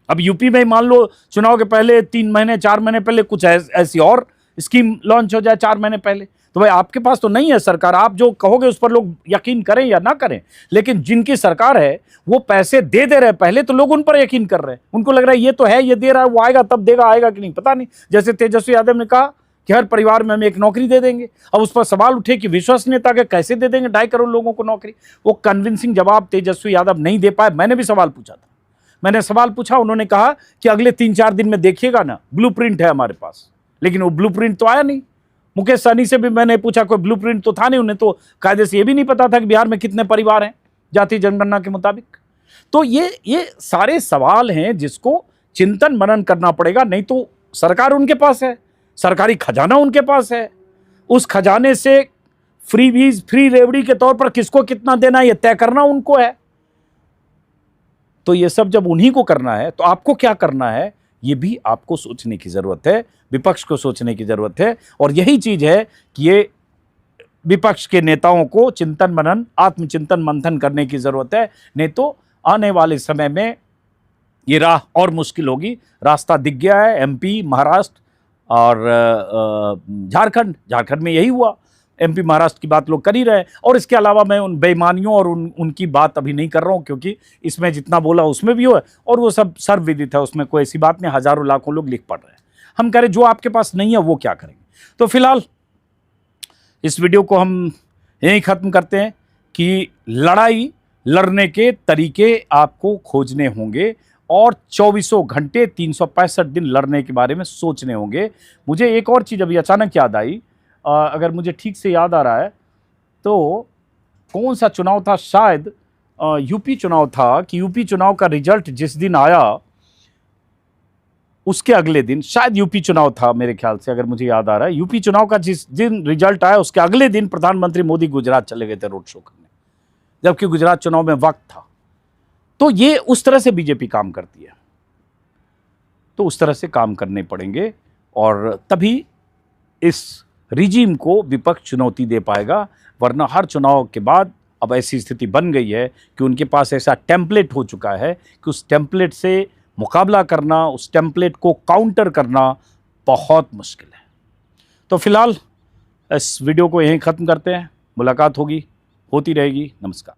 अब यूपी में मान लो चुनाव के पहले 3 महीने 4 महीने पहले कुछ ऐसी और स्कीम लॉन्च हो जाए 4 महीने पहले, तो भाई आपके पास तो नहीं है सरकार। आप जो कहोगे उस पर लोग यकीन करें या ना करें, लेकिन जिनकी सरकार है वो पैसे दे रहे हैं पहले, तो लोग उन पर यकीन कर रहे हैं। उनको लग रहा है ये तो है, ये दे रहा है, वो आएगा तब देगा, आएगा कि नहीं पता नहीं। जैसे तेजस्वी यादव ने कहा कि हर परिवार में हम एक नौकरी दे देंगे। अब उस पर सवाल उठे कि विश्वसनीयता के कैसे दे देंगे 2.5 करोड़ लोगों को नौकरी। वो कन्विंसिंग जवाब तेजस्वी यादव नहीं दे पाए। मैंने भी सवाल पूछा था, मैंने सवाल पूछा, उन्होंने कहा कि अगले 3-4 दिन में देखिएगा ना, ब्लूप्रिंट है हमारे पास। लेकिन वो ब्लूप्रिंट तो आया नहीं। मुकेश सहनी से भी मैंने पूछा, कोई ब्लूप्रिंट तो था नहीं। उन्हें तो कायदे से ये भी नहीं पता था कि बिहार में कितने परिवार हैं जाति जनगणना के मुताबिक। तो ये सारे सवाल हैं जिसको चिंतन मनन करना पड़ेगा। नहीं तो सरकार उनके पास है, सरकारी खजाना उनके पास है, उस खजाने से फ्री बीज, फ्री रेवड़ी के तौर पर किसको कितना देना है, यह तय करना उनको है। तो ये सब जब उन्हीं को करना है, तो आपको क्या करना है, ये भी आपको सोचने की जरूरत है, विपक्ष को सोचने की जरूरत है। और यही चीज है कि ये विपक्ष के नेताओं को चिंतन मनन, आत्मचिंतन मंथन करने की जरूरत है। नहीं तो आने वाले समय में ये राह और मुश्किल होगी। रास्ता दिख गया है, एमपी, महाराष्ट्र और झारखंड में यही हुआ। एमपी, महाराष्ट्र की बात लोग कर ही रहे हैं। और इसके अलावा मैं उन बेईमानियों और उनकी बात अभी नहीं कर रहा हूँ, क्योंकि इसमें जितना बोला उसमें भी हो, और वो सब सर्वविदित है, उसमें कोई ऐसी बात नहीं। हजारों लाखों लोग लिख पढ़ रहे हैं। हम कह रहे जो आपके पास नहीं है वो क्या करेंगे। तो फिलहाल इस वीडियो को हम यहीं ख़त्म करते हैं कि लड़ाई लड़ने के तरीके आपको खोजने होंगे और 24 घंटे 365 दिन लड़ने के बारे में सोचने होंगे। मुझे एक और चीज़ अभी अचानक याद आई, अगर मुझे ठीक से याद आ रहा है तो कौन सा चुनाव था, शायद यूपी चुनाव था, कि यूपी चुनाव का रिजल्ट जिस दिन आया उसके अगले दिन, शायद यूपी चुनाव था मेरे ख्याल से, अगर मुझे याद आ रहा है, यूपी चुनाव का जिस दिन रिजल्ट आया उसके अगले दिन प्रधानमंत्री मोदी गुजरात चले गए थे रोड शो करने, जबकि गुजरात चुनाव में वक्त था। तो ये उस तरह से बीजेपी काम करती है। तो उस तरह से काम करने पड़ेंगे और तभी इस रिजीम को विपक्ष चुनौती दे पाएगा। वरना हर चुनाव के बाद अब ऐसी स्थिति बन गई है कि उनके पास ऐसा टेम्पलेट हो चुका है कि उस टेम्पलेट से मुकाबला करना, उस टेम्पलेट को काउंटर करना बहुत मुश्किल है। तो फिलहाल इस वीडियो को यहीं ख़त्म करते हैं। मुलाकात होती रहेगी। नमस्कार।